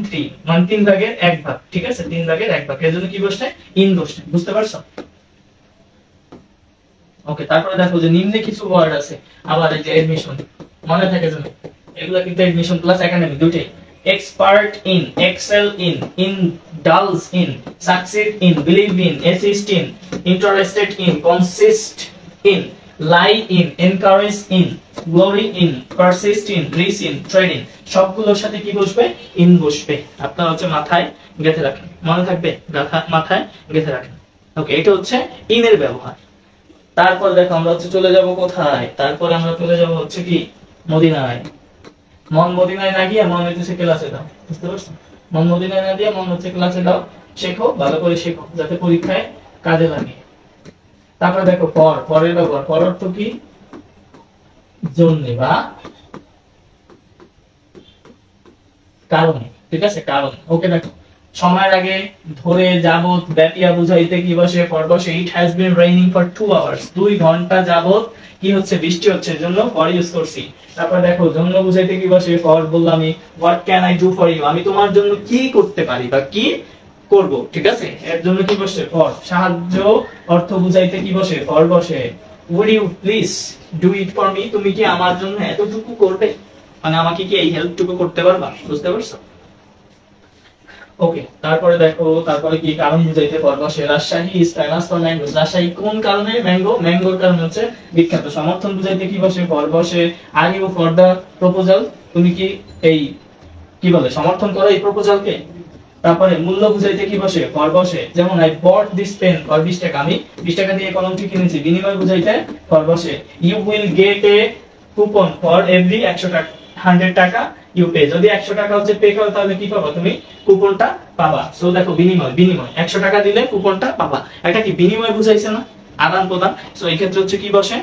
3 মানে 3 ভাগের 1 ভাগ, ঠিক আছে, 3 ভাগের 1 ভাগ, এর জন্য কি বসছে? ইন বসছে। বুঝতে পারছো? ওকে, তারপরে দেখো যে নিম্নে কিছু ওয়ার্ড আছে আবার এই যে এডমিশন, মনে থাকে যেন এগুলা কিন্তু এডমিশন প্লাস একাডেমি দুটেই। Expert in, excel in, indulge in, succeed in, believe in, assist in, interested in, consist in, lie in, encourage in, glory in, persist in, rich in, trade in, সবগুলোর সাথে কি বসবে? In বসবে। আপনারা হচ্ছে মাথায় গেঁথে রাখেন, মনে থাকবে, মাথায় গেঁথে রাখেন। ওকে, এটা হচ্ছে ইনের ব্যবহার। তারপর দেখো আমরা হচ্ছে চলে যাব কোথায়? তারপরে আমরা চলে যাব হচ্ছে কি মদিনায়। মন মদিনায় না গিয়ে মন হচ্ছে ক্লাসে দাও। বুঝতে পারছো? মন মদিনায় না দিয়ে মন হচ্ছে ক্লাসে দাও, শেখো, ভালো করে শেখো যাতে পরীক্ষায় কাজে লাগে। তারপরে দেখো পর, পরের ব্যবহার। পর অর্থ কি? জন্য বা কারণে, ঠিক আছে, কারণ। ওকে, দেখো সময়ের আগে, ধরে, যাবত, ব্যাপিয়া বুঝাইতে কি বসে? ফর বসে। It has been raining for 2 hours, 2 ঘন্টা যাবত কি হচ্ছে? বৃষ্টি হচ্ছে, এজন্য ফর ইউজ করছি। তারপর দেখো জন্য বুঝাইতে কি বসে? ফর বললাম আমি। What can I do for you, আমি তোমার জন্য কি করতে পারি বা কি করব, ঠিক আছে, এর জন্য কি বসে? ফর। সাহায্য অর্থ বুঝাইতে কি বসে? ফর বসে। Would you please do it for me, তুমি কি আমার জন্য এতটুকু করবে, মানে আমাকে কি এই হেল্পটুকু করতে পারবা? বুঝতে পারছো? ওকে, তারপরে দেখো তারপরে কি কারণ বুঝাইতে পারবো? সে Rajshahi is famous for mangoes, Rajshahi কোন কারণে? ম্যাঙ্গো, ম্যাঙ্গোর কারণে হচ্ছে বিখ্যাত। সমর্থন বুঝাইতে কি বসে? ফর বসে। Are you for the proposal, তুমি কি এই কি বলে সমর্থন করো এই প্রপোজালকে। তারপরে মূল্য বুঝাইতে কি বসে? ফর বসে। যেমন I bought this pen for 20 টাকা, আমি 20 টাকা দিয়ে কলমটি কিনেছি। বিনিময় বুঝাইতে ফর বসে। You will get a coupon for every 100 টাকা ইউ পে, যদি 100 টাকা হচ্ছে পে করো তাহলে কি পাবা? তুমি কুপনটা পাবা। সো দেখো বিনিময়, বিনিময় 100 টাকা দিলে কুপনটা পাবা, এটা কি বিনিময় বুঝাইছে না, আদান প্রদান। সো এই ক্ষেত্রে হচ্ছে কি বসে?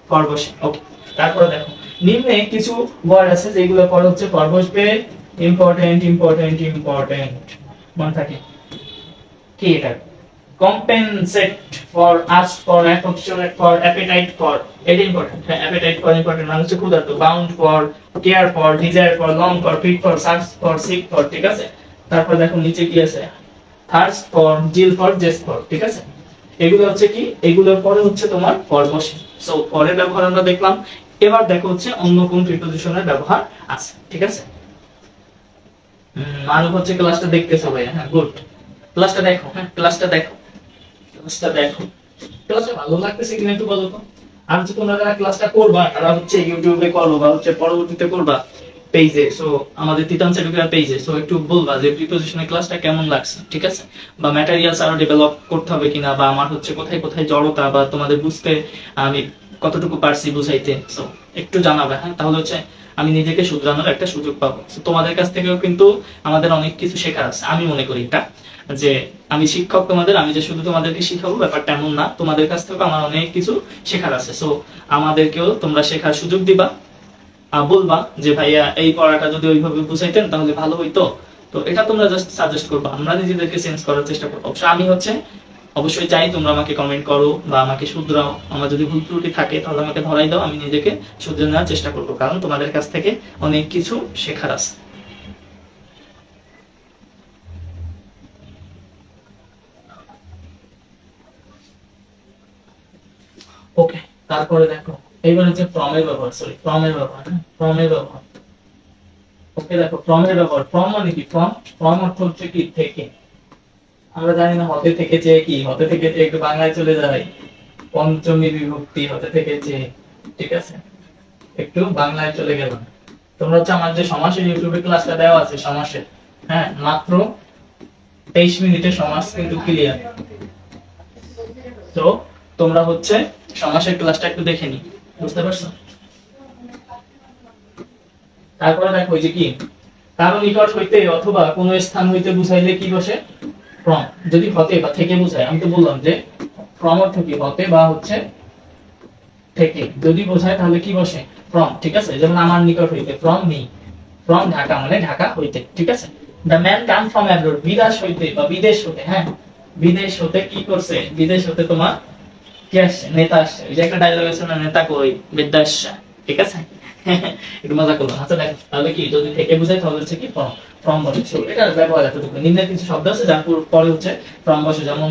ফর বসে। ওকে, তারপরে দেখো নিম্নে কিছু ওয়ার্ড আছে যেগুলো পরে হচ্ছে ফর বসবে। ইম্পর্টেন্ট, ইম্পর্টেন্ট, ইম্পর্টেন্ট, মনে থাকে কি এটা? Compensate for, ask for, affectionate for, appetite for, এটা ইম্পর্টেন্ট। হ্যাঁ, অ্যাপেটাইট ফর ইম্পর্টেন্ট, মানে হচ্ছে ক্ষুধার্ত। Bound for, care for, desire for, long for, fit for, search for, seek for, ঠিক আছে। তারপর দেখো নিচে কি আছে? Thirst for, zeal for, zest for, ঠিক আছে। এগুলো হচ্ছে কি? এগুলোর পরে হচ্ছে তোমার ফর বসে। সো ফরের ব্যবহার আমরা দেখলাম। এবার দেখো হচ্ছে অন্য কোন প্রিপজিশনের ব্যবহার আছে, ঠিক আছে। মানব হচ্ছে ক্লাসটা দেখতেছো ভাই, হ্যাঁ গুড, ক্লাসটা দেখো, হ্যাঁ ক্লাসটা দেখো, ক্লাসটা দেখো। ক্লাসটা ভালো লাগতেছে কিনা একটু বলো তো। আর হচ্ছে তোমরা যারা ক্লাসটা করবা তারা হচ্ছে ইউটিউবে করো বা হচ্ছে পরবর্তীতে করবা পেজে, সো আমাদের তিতানস এডুকেশন পেজে, সো একটু বলবা যে প্রিপজিশনের ক্লাসটা কেমন লাগছে, ঠিক আছে, বা ম্যাটেরিয়ালস আরো ডেভেলপ করতে হবে কিনা, বা আমার হচ্ছে কোথায় কোথায় জড়তা বা তোমাদের বুঝতে আমি কতটুকু পারছি বুঝাইতে, সো একটু জানাবে, হ্যাঁ। তাহলে হচ্ছে আমি নিজেকে শুধরানোর একটা সুযোগ পাবো। তোমাদের কাছ থেকেও কিন্তু আমাদের অনেক কিছু শেখার আছে, আমি মনে করি এটা, যে আমি শিক্ষক তোমাদের, আমি যে শুধু তোমাদেরকে শিখাবো ব্যাপারটা এমন না, তোমাদের কাছ থেকেও আমার অনেক কিছু শেখার আছে। সো আমাদেরকেও তোমরা শেখার সুযোগ দিবা, বলবা যে ভাইয়া এই পড়াটা যদি ওইভাবে বুঝাইতেন তাহলে ভালো হইতো। তো এটা তোমরা জাস্ট সাজেস্ট করবা, আমরা নিজেদেরকে চেঞ্জ করার চেষ্টা করবো। অবশ্য আমি অবশ্যই চাই তোমরা আমাকে কমেন্ট করো বা আমাকে শুধরাও, আমার যদি ভুল ত্রুটি থাকে তাহলে আমাকে ধরাই দাও, আমি নিজেকে শুধরে নেওয়ার চেষ্টা করবো, কারণ তোমাদের কাছ থেকে অনেক কিছু শেখার আছে। ওকে, তারপরে দেখো এইবার হচ্ছে ফ্রমের ব্যবহার, সরি ফ্রমের ব্যবহার, ফ্রমের ব্যবহার। ওকে দেখো ফ্রমের ব্যবহার, ফ্রম মানে কি? ফ্রম অর্থ হচ্ছে কি? থেকে। আমরা জানি না হতে থেকে যে কি, হতে থেকে যে একটু বাংলায় চলে যায়, পঞ্চমী বিভক্তি হতে থেকে যে, ঠিক আছে, একটু বাংলায় চলে গেলাম। তোমরা হচ্ছে আমার যে সমাসের ইউটিউবে ক্লাসটা দেওয়া আছে সমাসের, হ্যাঁ মাত্র 23 মিনিটের সমাস কিন্তু ক্লিয়ার। তো তোমরা হচ্ছে সমাসের ক্লাসটা একটু দেখে নি, বুঝতে পারছো? তারপরে দেখো ওই যে কি, কারো নিকট হইতে অথবা কোন স্থান হইতে বুঝাইলে কি বসে? ফ্রম। যদি হতে বা থেকে বুঝায়, আমি তো বললাম যে ফ্রম অর্থ কি? হতে বা হচ্ছে থেকে যদি বোঝায় তাহলে কি বসে? ফ্রম, ঠিক আছে? যেমন আমার নিকট হইতে, ফ্রম মি, ফ্রম ঢাকা মানে ঢাকা হইতে, ঠিক আছে? The man come from abroad, বিদেশ হইতে বা বিদেশ হতে, হ্যাঁ বিদেশ হতে কি করছে? বিদেশ হতে তোমার কি আসছে? নেতা আসছে। ওই যে একটা ডায়লগ আছে না, নেতা কই বিদ্যা আসছে, ঠিক আছে? একটু মজা করলাম। আচ্ছা দেখো তাহলে কি, যদি থেকে বোঝায় তাহলে হচ্ছে কি? ফ্রম, ফ্রম বসে। সো এটার ব্যবহার এতটুকু। নিম্নে কিছু শব্দ আছে যার পরে হচ্ছে ফ্রম বসে, যেমন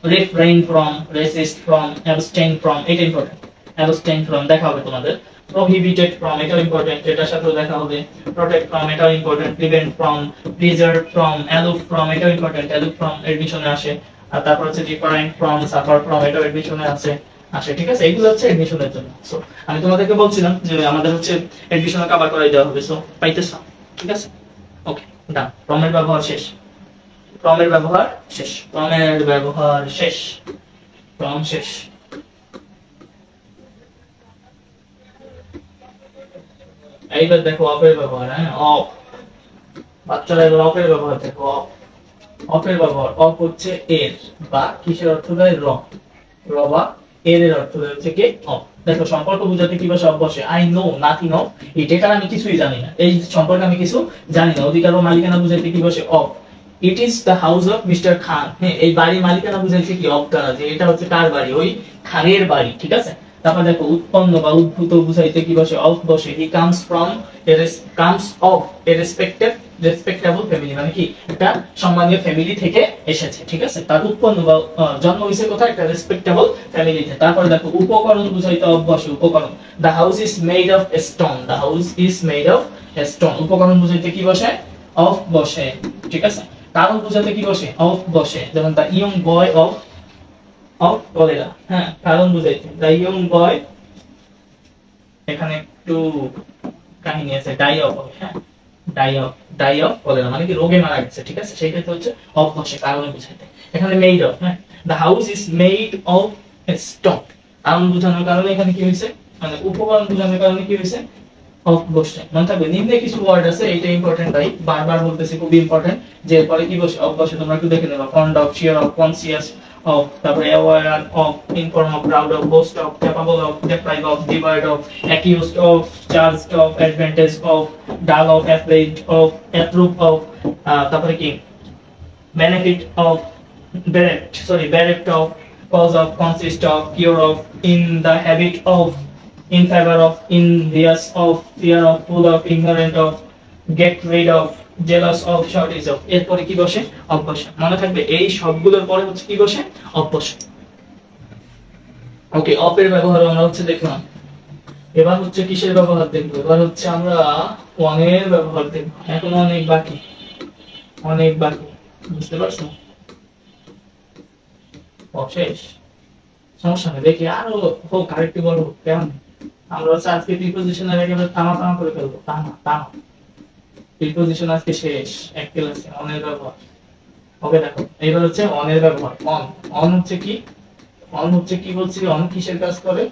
refrain from, resist from, abstain from, এটা ইম্পর্টেন্ট। abstain from দেখা হবে তোমাদের। prohibited from, এটাও ইম্পর্টেন্ট, এটার সাথেও দেখা হবে। protect from, এটাও important. prevent from, preserve from, aloof from, এটাও ইম্পর্টেন্ট, aloof from এডমিশনে আসে। আর তারপর হচ্ছে different from, suffer from, এটাও এডমিশনে আসে, ঠিক আছে? এগুলো হচ্ছে এডমিশনের জন্য। সো আমি তোমাদেরকে বলছিলাম যে আমাদের হচ্ছে এডমিশনে কভার করাই দেওয়া হবে। সো পাইতেছো, ঠিক আছে? ওকে ডান, from এর ব্যবহার শেষ, ফ্রমের ব্যবহার শেষ, ফ্রমের ব্যবহার শেষ, ফ্রম শেষ। এইবার দেখো অফের ব্যবহার, হ্যাঁ অফ। বাচ্চারা এবার অফের ব্যবহার দেখো, অফ। অফের ব্যবহার, অফ হচ্ছে এর বা কিসের অর্থ দেয়? র, র বা এর অর্থ দেয় হচ্ছে কি? অফ। দেখো সম্পর্ক বোঝাতে কি বসে? অফ বসে। I know nothing of it, এটা আমি কিছুই জানি না, এই সম্পর্কে আমি কিছু জানি না। অধিকার ও মালিকানা বোঝাতে কি বসে? Of. It is the house of mister Khan, হ্যাঁ এই বাড়ির মালিকানা বুঝাইছে কি? অফ দ্বারা, যে এটা হচ্ছে কার বাড়ি? ওই খানের বাড়ি, ঠিক আছে? তারপর দেখো উৎপন্ন বা উদ্ভূত বুঝাইতে কি বসে? অফ বসে। He comes from, comes of A respectable family, মানে কি একটা সম্মানীয় ফ্যামিলি থেকে এসেছে, ঠিক আছে? তার উৎপন্ন বা জন্ম হইছে কোথায়? একটা রেসপেক্টেবল ফ্যামিলিতে। তারপরে দেখো উপকরণ বুঝাইতে অফ বসে, উপকরণ। The house is made of stone, the house is made of stone, উপকরণ বুঝাইতে কি বসে? অফ বসে, ঠিক আছে? কারণ বোঝাতে কি বসে? অফ বসে। যেমন দা ইয়ং বয় অফ কলেরা, হ্যাঁ কারণ বুঝাইতে দা ইয়ং বয়, এখানে একটু কাহিনী আছে, ডাই অফ, হ্যাঁ ডাই অফ কলেরা মানে কি? রোগে মারা গেছে, ঠিক আছে? সেই ক্ষেত্রে হচ্ছে অফ বসে কারণ বুঝাইতে। এখানে মেড অফ, হ্যাঁ the house is made of stone, কারণ বোঝানোর কারণে এখানে কি হয়েছে? মানে উপকরণ বোঝানোর কারণে কি হয়েছে? অফ বসে। মনে থাকবে নিম্নে কিছু ওয়ার্ড আছে, এটা ইম্পর্টেন্ট ভাই, বারবার বলতেছি, খুব ইম্পর্টেন্ট, যে এরপরে কি বসে? অফ বসে। তোমরা একটু দেখে নেবা, fond of, sure of, conscious of, তারপরে aware of, inform of, proud of, boast of, capable of, deprive of, devoid of, accused of, charged of, advantage of, dull of, applied of, approve of, তারপরে কি benefit of, bereft of, cause of, consist of, cure of, in the habit of, in favor of, envious of, fear of, full of, ignorant of, get rid of, jealous of, shortage of, এরপরে কি বসে? Of বসে। মনে থাকবে এই সবগুলোর পরে হচ্ছে কি বসে? অফ বসে। ওকে, অফের ব্যবহার আমরা হচ্ছে দেখলাম। এবার হচ্ছে কিসের ব্যবহার দেখবো? এবার হচ্ছে আমরা ওয়ানের ব্যবহার দেখবো। এখন অনেক বাকি, অনেক বাকি, বুঝতে পারছো? শেষ, সমস্যা নেই, দেখি আরো হোক, আরেকটু বড় হোক, কেমন? আমরা হচ্ছে আজকে প্রিপোজিশনের একেবারে তামা করে ফেলবো, তামা। প্রিপোজিশন আজকে শেষ এক ক্লাসে, অনের ব্যবহার। ওকে দেখো এইবার হচ্ছে অনের ব্যবহার। অন হচ্ছে কি? অন হচ্ছে কি বলছি? অন কিসের কাজ করে?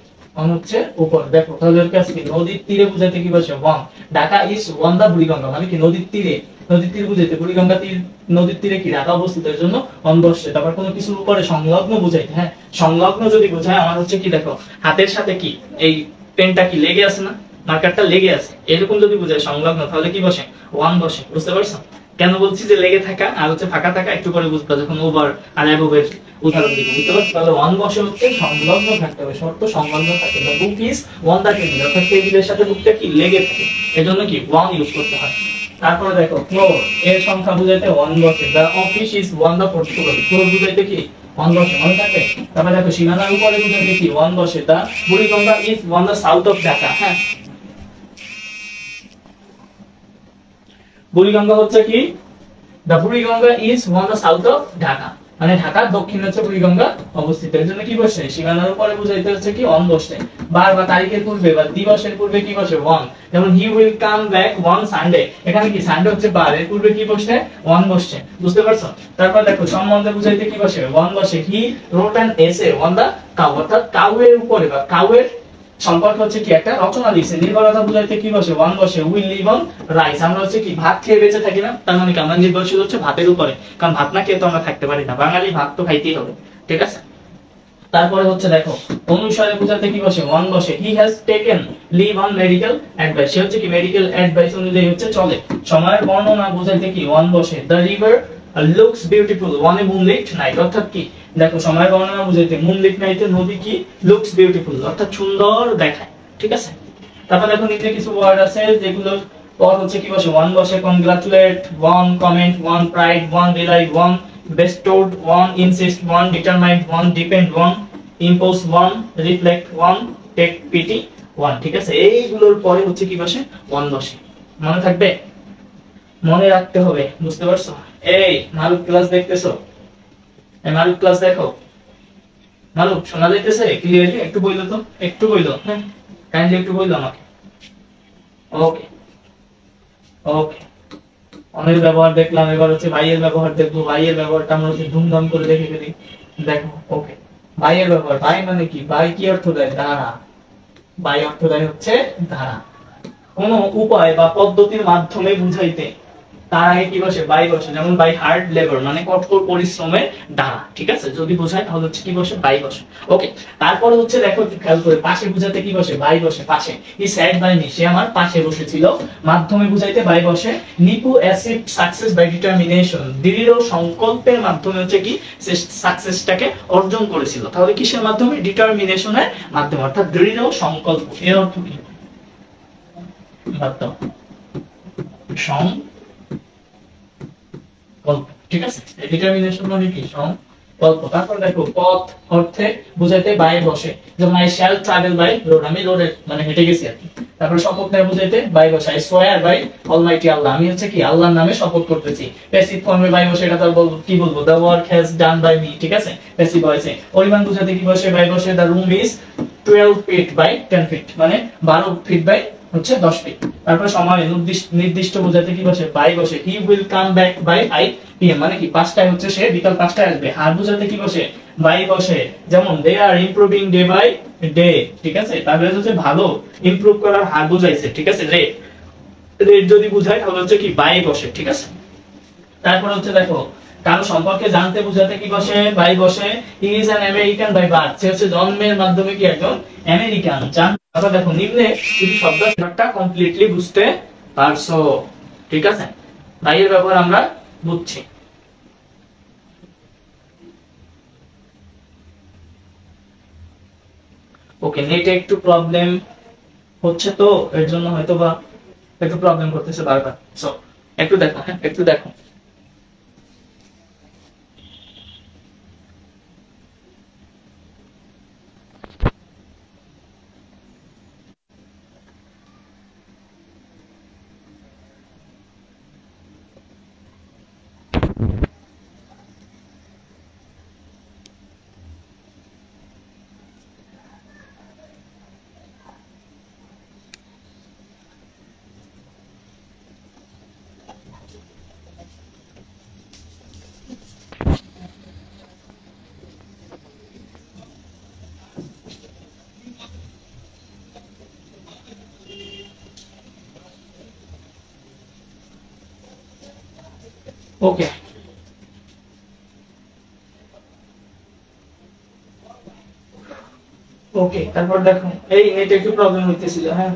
অন হচ্ছে উপর। দেখো তাহলে এর কাছে নদীর তীরে বুঝাইতে কি বসে ওয়ান। ঢাকা ইজ ওয়ান দা বুড়িগঙ্গা, মানে কি নদীর তীরে, নদীর তীর বুঝাইতে বুড়িগঙ্গা তীর, নদীর তীরে কি ঢাকা অবস্থিত, এর জন্য অন বসছে। তারপর কোনো কিছুর উপরে সংলগ্ন বুঝাইতে, হ্যাঁ সংলগ্ন যদি বোঝায় আমার হচ্ছে কি দেখো হাতের সাথে কি এই পেনটা কি লেগে আছে না, মার্কারটা লেগে আছে, এরকম যদি বুঝায় সংলগ্ন তাহলে কি বসে ওয়ান বসে। বুঝতে পারছো কেন বলছি যে লেগে থাকা আর হচ্ছে ফাঁকা থাকা, একটু পরে বুঝবা যখন ওভার আর অ্যাবোভের উদাহরণ দিব। বুঝতে পারছো তাহলে ওয়ান বসে হচ্ছে সংলগ্ন থাকতে হবে, শর্ত সংলগ্ন থাকতে হবে। Book is on the table, অর্থাৎ টেবিলের সাথে বুকটা কি লেগে থাকে, এজন্য কি ওয়ান ইউজ করতে হয়। তারপরে দেখো ফ্লোর, এর সংখ্যা বুঝাইতে ওয়ান বসে। The office is on the fourth floor, floor বুঝাইতে কি ওয়ান বসে, মনে থাকবে। তারপরে দেখো সীমানার উপরে বুঝাইতে কি ওয়ান বসে। The Buriganga is on the south of Dhaka, হ্যাঁ বুড়িগঙ্গা হচ্ছে কি the Buriganga is on the south of Dhaka, মানে ঢাকার দক্ষিণে হচ্ছে বুড়িগঙ্গা অবস্থিত। এর জন্য কি বসে সীমানার উপরে বুঝাইতে হচ্ছে কি অন বসে। বার বা তারিখের পূর্বে বা দিবসের পূর্বে কি বসে ওয়ান, যেমন he will come back on Sunday, এখানে কি সানডে হচ্ছে বার, এর পূর্বে কি বসে ওয়ান বসে। বুঝতে পারছো। তারপর দেখো সম্বন্ধে বুঝাইতে কি বসে ওয়ান বসে। He wrote an essay on the cow, অর্থাৎ কাউয়ের উপরে বা কাউয়ের সম্পর্ক হচ্ছে কি একটা রচনা লিখছে। নির্ভরতা বুঝাইতে কি বসে ওয়ান বসে। উইল লিভ অন রাইস, আমরা হচ্ছে কি ভাত খেয়ে বেঁচে থাকি না, তার মানে কি আমরা নির্ভরশীল হচ্ছে ভাতের উপরে, কারণ ভাত না খেয়ে তো আমরা থাকতে পারি না, বাঙালি ভাত তো খাইতেই হবে। ঠিক আছে। তারপরে হচ্ছে দেখো অনুসারে বুঝাতে কি বসে ওয়ান বসে। He has taken leave on medical advice, সে হচ্ছে কি মেডিকেল অ্যাডভাইস অনুযায়ী হচ্ছে চলে। সময়ের বর্ণনা বুঝাইতে কি ওয়ান বসে। The river looks beautiful one A moonlit night, অর্থাৎ কি দেখো সময়ের বর্ণনা বুঝাইতে মুনলিট নাইটে নদী কি লুকস বিউটিফুল, অর্থাৎ সুন্দর দেখায়। ঠিক আছে। তারপর দেখো নিচে কিছু ওয়ার্ড আছে যেগুলো পর হচ্ছে কি বসে ওয়ান বসে। Congratulate one, comment one, pride one, rely one, bestowed one, insist one, determined one, depend one, impose one, reflect one, take pity one। ঠিক আছে, এইগুলোর পরে হচ্ছে কি বসে ওয়ান বসে। মনে থাকবে, মনে রাখতে হবে। বুঝতে পারছো। এই মালুক ক্লাস দেখতেছো, এই মালুক ক্লাস দেখো, মালুক শোনা যাইতেছে ক্লিয়ারলি? একটু বইলো তো, একটু বইলো, হ্যাঁ কাইন্ডলি একটু বইলো আমাকে। ওকে ওকে, অনেক ব্যবহার দেখলাম, এবার হচ্ছে ভাইয়ের ব্যবহার দেখবো। ভাইয়ের ব্যবহারটা আমরা হচ্ছে ধুমধাম করে দেখে ফেলি। দেখো ওকে, ভাইয়ের ব্যবহার। ভাই মানে কি, ভাই কি অর্থ দেয় ধারা, ভাই অর্থ দেয় হচ্ছে ধারা। কোন উপায় বা পদ্ধতির মাধ্যমে বুঝাইতে তার আগে কি বসে বাই বসে। যেমন বাই হার্ড লেবার মানে কঠোর পরিশ্রমের দ্বারা। ঠিক আছে, যদি বোঝায় তাহলে হচ্ছে কি বসে বাই বসে। ওকে। তারপরে হচ্ছে দেখো একটু খেয়াল করে পাশে বুঝাতে কি বসে বাই বসে। পাশে হি স্যাট বাই মি, সে আমার পাশে বসেছিল। মাধ্যমে বুঝাইতে বাই বসে। Nipu achieved success by determination, দৃঢ় সংকল্পের মাধ্যমে হচ্ছে কি সে সাকসেসটাকে অর্জন করেছিল। তাহলে কিসের মাধ্যমে? ডিটারমিনেশনের মাধ্যমে, অর্থাৎ দৃঢ় সংকল্প। এর অর্থ কি? ঠিক আছে, ডিটারমিনেশন মানে কি সংকল্প। তারপর দেখো পথ অর্থে বুঝাইতে বাই বসে। যেমন I shall travel by road, আমি রোডে মানে হেঁটে গেছি আর কি। তারপর শপথ নেয় বুঝাইতে বাই বসে। আই সোয়ার বাই অলমাইটি আল্লাহ, আমি হচ্ছে কি আল্লাহর নামে শপথ করতেছি। প্যাসিভ ফর্মে বাই বসে, এটা তো বলবো কি বলবো, the work has done by me. ঠিক আছে, প্যাসিভ ভয়েসে। পরিমাণ বুঝাতে কি বসে বাই বসে। The room is 12 feet by 10 feet, মানে 12 ফিট বাই হচ্ছে 10 ফিট। তারপর সময় নির্দিষ্ট বোঝাতে কি বসে বাই বসে। He will come back by 5 PM, মানে কি 5টায় হচ্ছে সে বিকাল 5টায় আসবে। হার বোঝাতে কি বসে বাই বসে। যেমন দে আর ইমপ্রুভিং ডে বাই ডে। ঠিক আছে, তাহলে হচ্ছে ভালো ইমপ্রুভ করার হার বুঝাইছে। ঠিক আছে, রেট রেট যদি বুঝায় তাহলে হচ্ছে কি বাই বসে। ঠিক আছে। তারপর হচ্ছে দেখো কারো সম্পর্কে জানতে বুঝাতে কি বসে বাই বসে। He is an American by birth, সে হচ্ছে জন্মের মাধ্যমে কি একজন আমেরিকান। আবার দেখো নিম্নে যদি শব্দটা কমপ্লিটলি বুঝতে পারছো। ঠিক আছে, ভাইয়ের ব্যবহার আমরা বুঝছি। ওকে, নেটে একটু প্রবলেম হচ্ছে তো এর জন্য হয়তো বা একটু প্রবলেম করতেছে বারবার। সো একটু দেখো, হ্যাঁ একটু দেখো। ওকে ওকে তারপর দেখো এই নেটে একটু প্রবলেম হইতেছিল, হ্যাঁ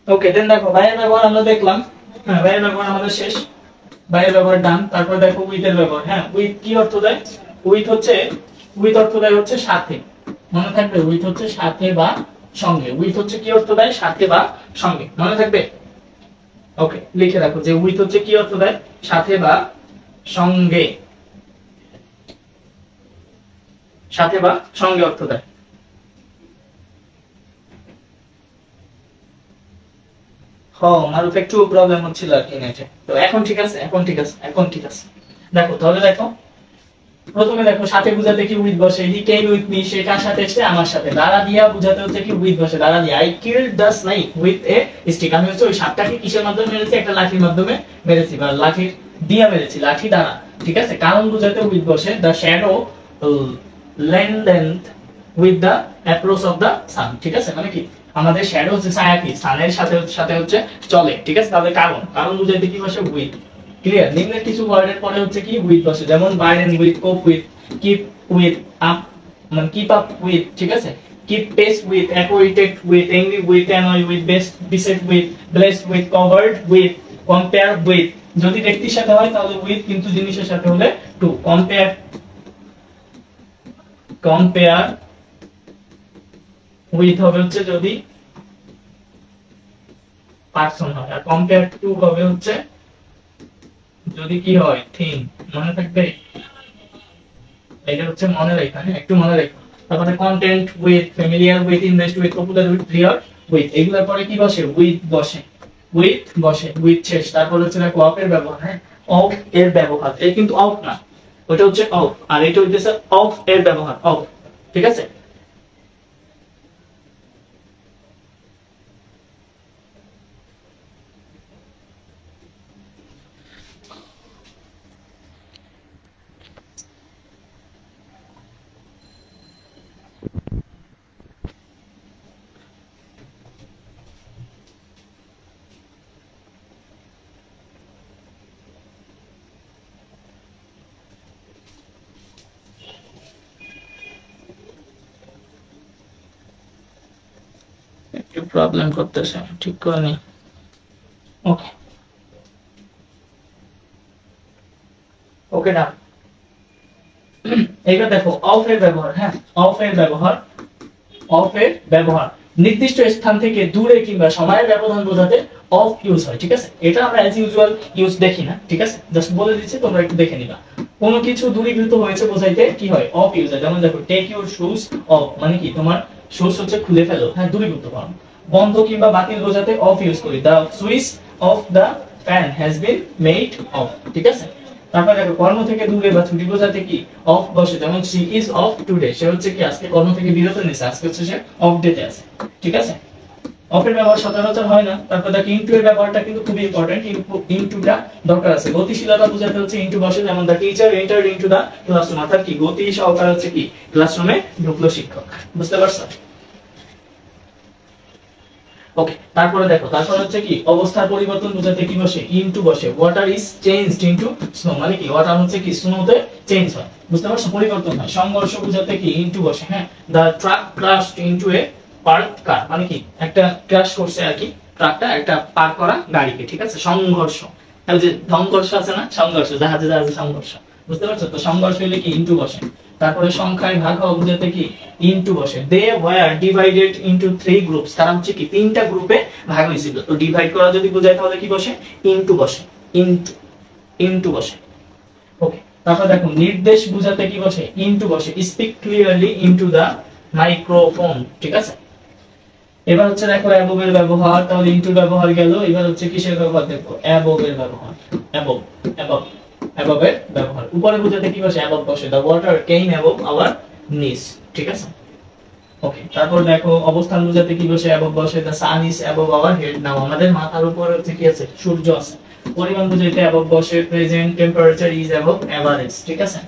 ওকে দেন দেখো বাইরের ব্যবহার আমরা দেখলাম, হ্যাঁ বাইরের ব্যবহার আমাদের শেষ, বাইরের ব্যবহার ডান। তারপর দেখো উইথ এর ব্যবহার, হ্যাঁ উইথ কি অর্থ দেয়? উইথ অর্থ দেয় হচ্ছে সাথে, মনে থাকবে উইথ হচ্ছে সাথে বা সঙ্গে, উইথ হচ্ছে কি অর্থ দেয়? সাথে বা সঙ্গে, মনে থাকবে। ওকে লিখে রাখো যে উইথ হচ্ছে কি অর্থ দেয়? সাথে বা সঙ্গে, সাথে বা সঙ্গে অর্থ দেয়। মারুফ একটু প্রবলেম হচ্ছিল আর কি নেটে, তো এখন ঠিক আছে, এখন ঠিক আছে, এখন ঠিক আছে। দেখো তাহলে দেখো প্রথমে দেখো সাথে বুঝাতে কি উইথ বসে, হি কেম উইথ মি, সে কার সাথে এসেছে? আমার সাথে। দ্বারা দিয়া বুঝাতে হচ্ছে কি উইথ বসে, দ্বারা দিয়া। I killed the snake with a stick, আমি হচ্ছে ওই সাপটাকে কিসের মাধ্যমে মেরেছি? একটা লাঠির মাধ্যমে মেরেছি, বা লাঠির দিয়া মেরেছি, লাঠি দ্বারা, ঠিক আছে। কারণ বুঝাতে উইথ বসে, the shadow length with the approach of the sun, ঠিক আছে। মানে কি আমাদের শ্যাডো হচ্ছে ছায়া কি সানের সাথে সাথে হচ্ছে চলে, ঠিক আছে। তাহলে কারণ বুঝাইতে কি বসে? উইথ। ক্লিয়ার? নিম্নের কিছু ওয়ার্ডের পরে হচ্ছে কি উইথ বসে, যেমন burden with, cope with, keep with, up মানে কিপ আপ উইথ, ঠিক আছে। Keep pace with, acquainted with, angry with, annoy with, best beset with, blessed with, covered with, compare with. যদি ব্যক্তির সাথে হয় তাহলে উইথ, কিন্তু জিনিসের সাথে হলে টু। কম্পেয়ার উইথ হবে হচ্ছে যদি পারসন হয়, আর কম্পেয়ার টু হবে হচ্ছে যদি কি হয়? থিং। মনে থাকবে, এটা হচ্ছে মনে রাখা, হ্যাঁ একটু মনে রাখো। তারপরে content with, familiar with, invest with, popular with, প্রিয় উইথ, এগুলোর পরে কি বসে? উইথ বসে, উইথ বসে, উইথ শেষ। তারপর হচ্ছে দেখো অফ এর ব্যবহার, হ্যাঁ অফ এর ব্যবহার, এই কিন্তু অফ না, ওটা হচ্ছে অফ, আর এটা হচ্ছে অফ এর ব্যবহার, অফ, ঠিক আছে। একটু প্রবলেম করতেছে, ঠিক করে নি। ওকে ওকে না, এইবার দেখো অফ এর ব্যবহার, হ্যাঁ অফ এর ব্যবহার, অফ এর ব্যবহার নির্দিষ্ট স্থান থেকে দূরে কিংবা সময়ের ব্যবধান বোঝাতে অফ ইউজ হয়, ঠিক আছে। এটা আমরা অ্যাজ ইউজুয়াল ইউজ দেখি না, ঠিক আছে, জাস্ট বলে দিচ্ছি, তোমরা একটু দেখে নিবা। কোনো কিছু দূরীভূত হয়েছে বোঝাইতে কি হয়? অফ ইউজ হয়। যেমন দেখো টেক ইউর শুজ অফ, মানে কি তোমার শুজ হচ্ছে খুলে ফেলো, হ্যাঁ দূরীভূত করো। বন্ধ কিংবা বাতিল বোঝাতে অফ ইউজ করি, the switch of the fan has been made of, ঠিক আছে। তারপর দেখো কর্ম থেকে দূরে বা ছুটি বোঝাতে কি অফ বসে, যেমন শি ইজ অফ টুডে, সে হচ্ছে কি আজকে কর্ম থেকে বিরত নিছে, আজকে হচ্ছে সে অফ ডেতে আছে, ঠিক আছে। অফের ব্যবহার সচরাচর হয় না। তারপর দেখো ইনটু এর ব্যবহারটা কিন্তু খুবই ইম্পর্টেন্ট, ইনটুটা দরকার আছে। গতিশীলতা বোঝাতে হচ্ছে ইনটু বসে, যেমন দা টিচার এন্টারড ইনটু দা ক্লাসরুম, অর্থাৎ কি গতি সহকারে হচ্ছে কি ক্লাসরুমে ঢুকলো শিক্ষক, বুঝতে পারছো? ওকে তারপরে দেখো, তারপর হচ্ছে কি অবস্থার পরিবর্তন বোঝাতে কি বসে? ইনটু বসে। Water is changed into snow, মানে কি ওয়াটার হচ্ছে কি স্নোতে চেঞ্জ হয়, বুঝতে পারছো? পরিবর্তন হয়। সংঘর্ষ বোঝাতে কি ইনটু বসে, হ্যাঁ দা truck crushed into a park কার, মানে কি একটা ক্রাশ করছে আর কি ট্রাকটা একটা পার্ক করা গাড়িকে, ঠিক আছে। সংঘর্ষ, এই যে সংঘর্ষ আছে না, সংঘর্ষ জাহাজে জাহাজে সংঘর্ষ, বুঝতে পারছো? তো সংঘর্ষ হলে কি ইনটু বসে। তারপরে সংখ্যায় ভাগ হওয়া বোঝাতে কি ইনটু বসে। They were divided into 3 groups, তারা হচ্ছে কি তিনটা গ্রুপে ভাগ হয়েছিল, তো ডিভাইড করা যদি বোঝায় তাহলে কি বসে? ইনটু বসে, ইনটু ইনটু বসে। ওকে তারপর দেখো নির্দেশ বোঝাতে কি বসে? ইনটু বসে। Speak clearly into the microphone, ঠিক আছে। এবার হচ্ছে দেখো অ্যাবভ এর ব্যবহার, তাহলে ইনটু ব্যবহার গেল। এবার হচ্ছে কিসের ব্যবহার দেখো? অ্যাবভ এর ব্যবহার, অ্যাবভ অ্যাবভ অ্যাবভ এর ব্যবহার। উপরে বোঝাতে কি বসে? অ্যাবভ বসে। The water came above our knees, ঠিক আছে। ওকে তারপর দেখো অবস্থান বোঝাতে কি বসে? অ্যাবভ বসে। দা sun is above our head নাও, আমাদের মাথার উপরে হচ্ছে কি আছে? সূর্য আছে। পরিমাণ বোঝাতে অ্যাবভ বসে। Present temperature is above average, ঠিক আছে।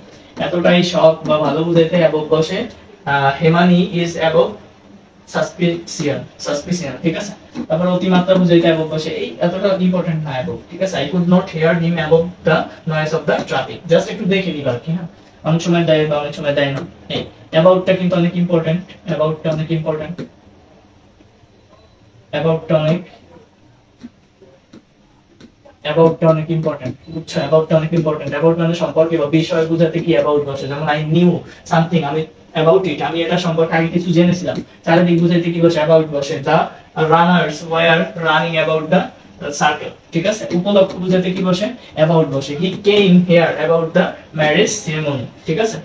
এতটাই শখ বা ভালো বোঝাতে অ্যাবভ বসে। হেমানি ইজ অ্যাবভ সাসপিসিয়ান, ঠিক আছে। তারপর অতিমাত্রা বুঝাইতে অ্যাবভ বসে, এই এতটা ইম্পর্টেন্ট না অ্যাবভ, ঠিক আছে। I could not here him above the noise of the traffic, just একটু দেখে নিবা কি, হ্যাঁ। অনেক সময় দেয় বা অনেক সময় দেয় না। এই অ্যাবাউটটা কিন্তু অনেক ইম্পর্টেন্ট, অ্যাবাউটটা অনেক ইম্পর্টেন্ট, অ্যাবাউটটা অনেক অ্যাবাউটটা অনেক ইম্পর্টেন্ট, বুঝছো? অ্যাবাউটটা অনেক ইম্পর্টেন্ট। অ্যাবাউট মানে সম্পর্কে বা বিষয় বোঝাতে কি অ্যাবাউট বসে, যেমন আই নিউ সামথিং, আমি অ্যাবাউট ইট, আমি এটা সম্পর্কে আগে কিছু জেনেছিলাম। চারিদিক বুঝাইতে কি বসে অ্যাবাউট বসে। The runners were running about the circle, ঠিক আছে। উপলক্ষ বুঝাতে কি বসে অ্যাবাউট বসে। He came here about the marriage ceremony, ঠিক আছে।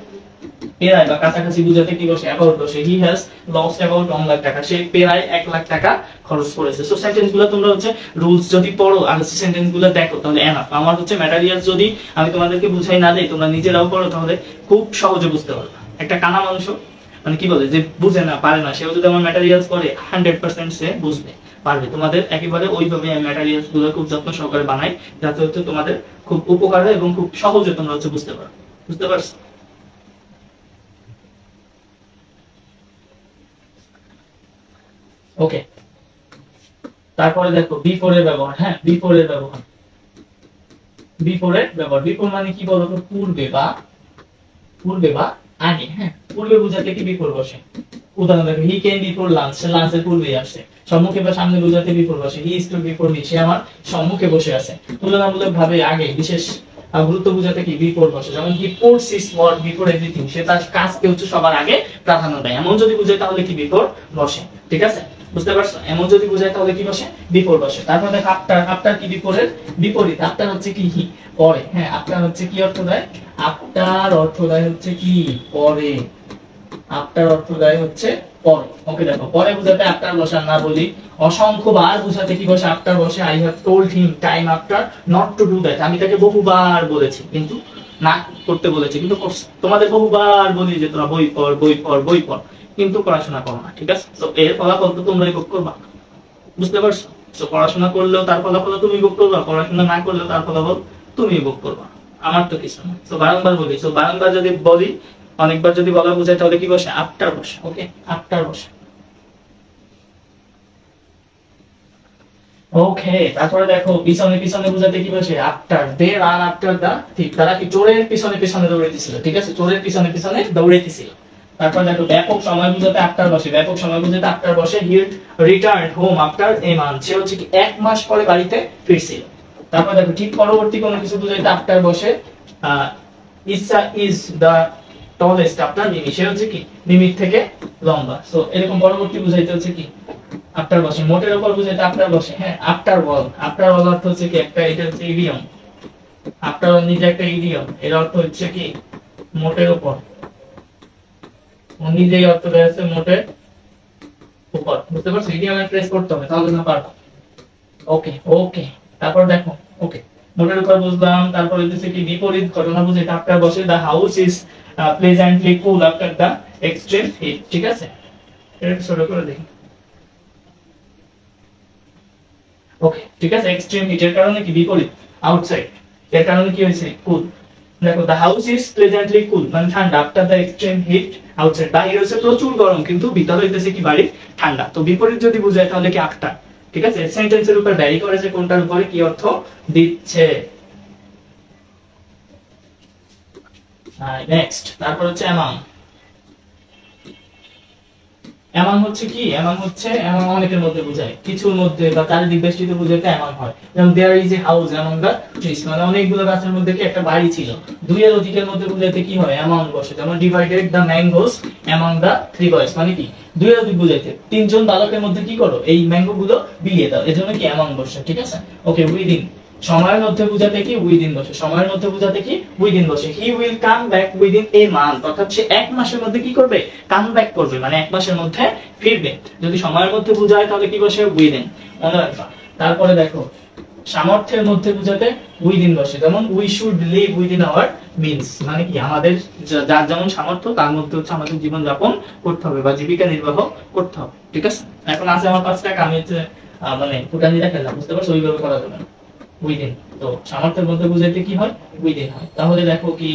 পেরায় বা কাছাকাছি বুঝাতে কি বসে অ্যাবাউট বসে। He has lost about 1 lakh টাকা, সে পেরায় 1 লাখ টাকা খরচ করেছে। সো সেন্টেন্স গুলো তোমরা হচ্ছে রুলস যদি পড়ো আর সেন্টেন্স গুলো দেখো তাহলে এনাফ। আমার হচ্ছে ম্যাটেরিয়ালস যদি আমি তোমাদেরকে বুঝাই না দেই, তোমরা নিজেরাও পড়ো, তাহলে খুব সহজে বুঝতে পারবে। একটা কানা মানুষ মানে কি বলে যে বুঝে না পারে না, সেও যদি আমার ম্যাটেরিয়ালস পড়ে 100% সে বুঝবে পারবে। তোমাদের একেবারে ওইভাবে আমি ম্যাটেরিয়ালস গুলো খুব যত্ন সহকারে বানাই, যাতে হচ্ছে তোমাদের খুব উপকার হয় এবং খুব সহজে তোমরা হচ্ছে বুঝতে পারো। বুঝতে পারছো? ওকে, তারপরে দেখো বিফোর এর ব্যবহার। হ্যাঁ, বিফোর এর ব্যবহার, বিফোর এর ব্যবহার। বিফোর মানে কি বলতো? পূর্বে বা আগে। হ্যাঁ, পূর্বে বোঝাতে কি বিফোর বসে। উদাহরণ দেখো, হি কেম বিফোর লাঞ্চ, সে লাঞ্চের পূর্বেই আসে। সম্মুখে বা সামনে বোঝাতে বিফোর বসে। হি স্টুড বিফোর মি, সে আমার সম্মুখে বসে আছে। তুলনামূলক ভাবে আগে, বিশেষ গুরুত্ব বোঝাতে কি বিফোর বসে। যেমন he puts his work before everything, সে তার কাজকে হচ্ছে সবার আগে প্রাধান্য দেয়। এমন যদি বুঝায় তাহলে কি বিফোর বসে, ঠিক আছে। বুঝতে পারছো? এমন যদি বোঝায় তাহলে কি বসে বিফোর বসে। তারপর দেখো আফটার, আফটার কি বিফোরের বিপরীত। আফটার হচ্ছে কি হি, পরে। হ্যাঁ, আফটার হচ্ছে কি অর্থ দেয়? আফটার অর্থ দেয় হচ্ছে কি পরে। আফটার অর্থ দেয় হচ্ছে পরে। ওকে, দেখো পরে বোঝাতে আফটার বসে না বলি। অসংখ্য বার বোঝাতে কি বসে আফটার বসে। I have told him time after not to do that, আমি তাকে বহুবার বলেছি কিন্তু না করতে বলেছি কিন্তু করছে। তোমাদের বহুবার বলি যে তোমরা বই পড় বই পড় বই পড়, কিন্তু পড়াশোনা করো না, ঠিক আছে। তো এর ফলাফল তো তোমরাই ভোগ করবা। বুঝতে পারছো? তো পড়াশোনা করলেও তার ফলাফল তুমি ভোগ করবা, পড়াশোনা না করলেও তার ফলাফল তুমি ভোগ করবা। আমার তো কিছু না। তো বারংবার বলি, তো বারংবার যদি বলি, অনেকবার যদি বলা বোঝায় তাহলে কি বসে আফটার বসে। ওকে, আফটার বসে। ওকে, তারপরে দেখো পিছনে পিছনে বোঝাতে কি বসে after. They ran after the thief, তারা কি চোরের পিছনে পিছনে দৌড়াইতেছিল, ঠিক আছে। চোরের পিছনে পিছনে দৌড়াইতেছিল। তারপর দেখো ব্যাপক সময় বুঝাতে আফটার বসে। ব্যাপক সময় বুঝাতে আফটার বসে। He returned home after a month, সে হচ্ছে কি 1 মাস পরে বাড়িতে ফিরছিল। তারপর দেখো ঠিক পরবর্তী কোনো কিছু বুঝাইতে আফটার বসে। ইসা ইজ দা টলেস্ট আফটার মিমি, সে হচ্ছে কি মিমির থেকে লম্বা। সো এরকম পরবর্তী বুঝাইতে হচ্ছে কি আফটার বসে। মোটের উপর বুঝাইতে আফটার বসে। হ্যাঁ, আফটার অল। আফটার অল অর্থ হচ্ছে কি একটা, এটা হচ্ছে ইডিয়ম। আফটার অল নিজে একটা ইডিয়ম, এর অর্থ হচ্ছে কি মোটের উপর। ও নিজেই অর্থ রয়েছে মোটের উপর। বুঝতে পারছো? ইডিয়মে প্রেস করতে হবে তাহলে না পারবো। ওকে ওকে, তারপর দেখো ওকে মোটের উপর বুঝলাম। তারপর হচ্ছে কি বিপরীত ঘটনা বুঝাইতে আফটার বসে। The house is pleasantly cool after the extreme heat, ঠিক আছে। এটা ছোট করে দেখি। ওকে, ঠিক আছে। এক্সট্রিম হিটের কারণে কি বিপরীত আউটসাইড, এর কারণে কি হয়েছে কুল। দেখো the house is pleasantly cool মানে ঠান্ডা after the extreme heat outside. বাইরে হচ্ছে প্রচুর গরম কিন্তু ভিতরে হইতেছে কি বাড়ি ঠান্ডা। তো বিপরীত যদি বুঝায় তাহলে কি আফটার, ঠিক আছে। সেন্টেন্সের উপর ভ্যারি করে যে কোনটার উপরে কি অর্থ দিচ্ছে। নেক্সট, তারপর হচ্ছে অ্যামাং। এমন হচ্ছে কি, এমন হচ্ছে এমন অনেকের মধ্যে বোঝায়, কিছুর মধ্যে বা চারিদিক বেষ্টিত বুঝাইতে এমন হয়। যেমন there is a house among the trees, মানে অনেকগুলো গাছের মধ্যে কি একটা বাড়ি ছিল। দুই এর অধিকের মধ্যে বুঝাইতে কি হয় অ্যামং বসে। যেমন divided the mangoes among the three boys, মানে কি দুই এর অধিক বুঝাইতে তিনজন বালকের মধ্যে কি করো এই ম্যাঙ্গো গুলো বিলিয়ে দাও, এজন্য কি অ্যামং বসে, ঠিক আছে। ওকে, উইদিন সময়ের মধ্যে বুঝাতে কি উইদিন বসে। সময়ের মধ্যে বুঝাতে কি উইদিন বসে। He will come back within a month, অর্থাৎ সে 1 মাসের মধ্যে কি করবে কাম ব্যাক করবে, মানে 1 মাসের মধ্যে ফিরবে। যদি সময়ের মধ্যে বুঝায় তাহলে কি বসে উইদিন, মনে রাখবা। তারপরে দেখো সামর্থ্যের মধ্যে বুঝাতে উইদিন বসে। যেমন we should live within our means, মানে কি আমাদের যার যেমন সামর্থ্য তার মধ্যে হচ্ছে আমাদের জীবন যাপন করতে হবে বা জীবিকা নির্বাহ করতে হবে, ঠিক আছে। এখন আছে আমার 5 টাকা, আমি হচ্ছে মানে ফুটানি দেখালাম, বুঝতে পারছো, ওইভাবে করা যাবে না। উইদিন, তো সামর্থ্যের মধ্যে বুঝাইতে কি হয় উইদিন হয়। তাহলে দেখো কি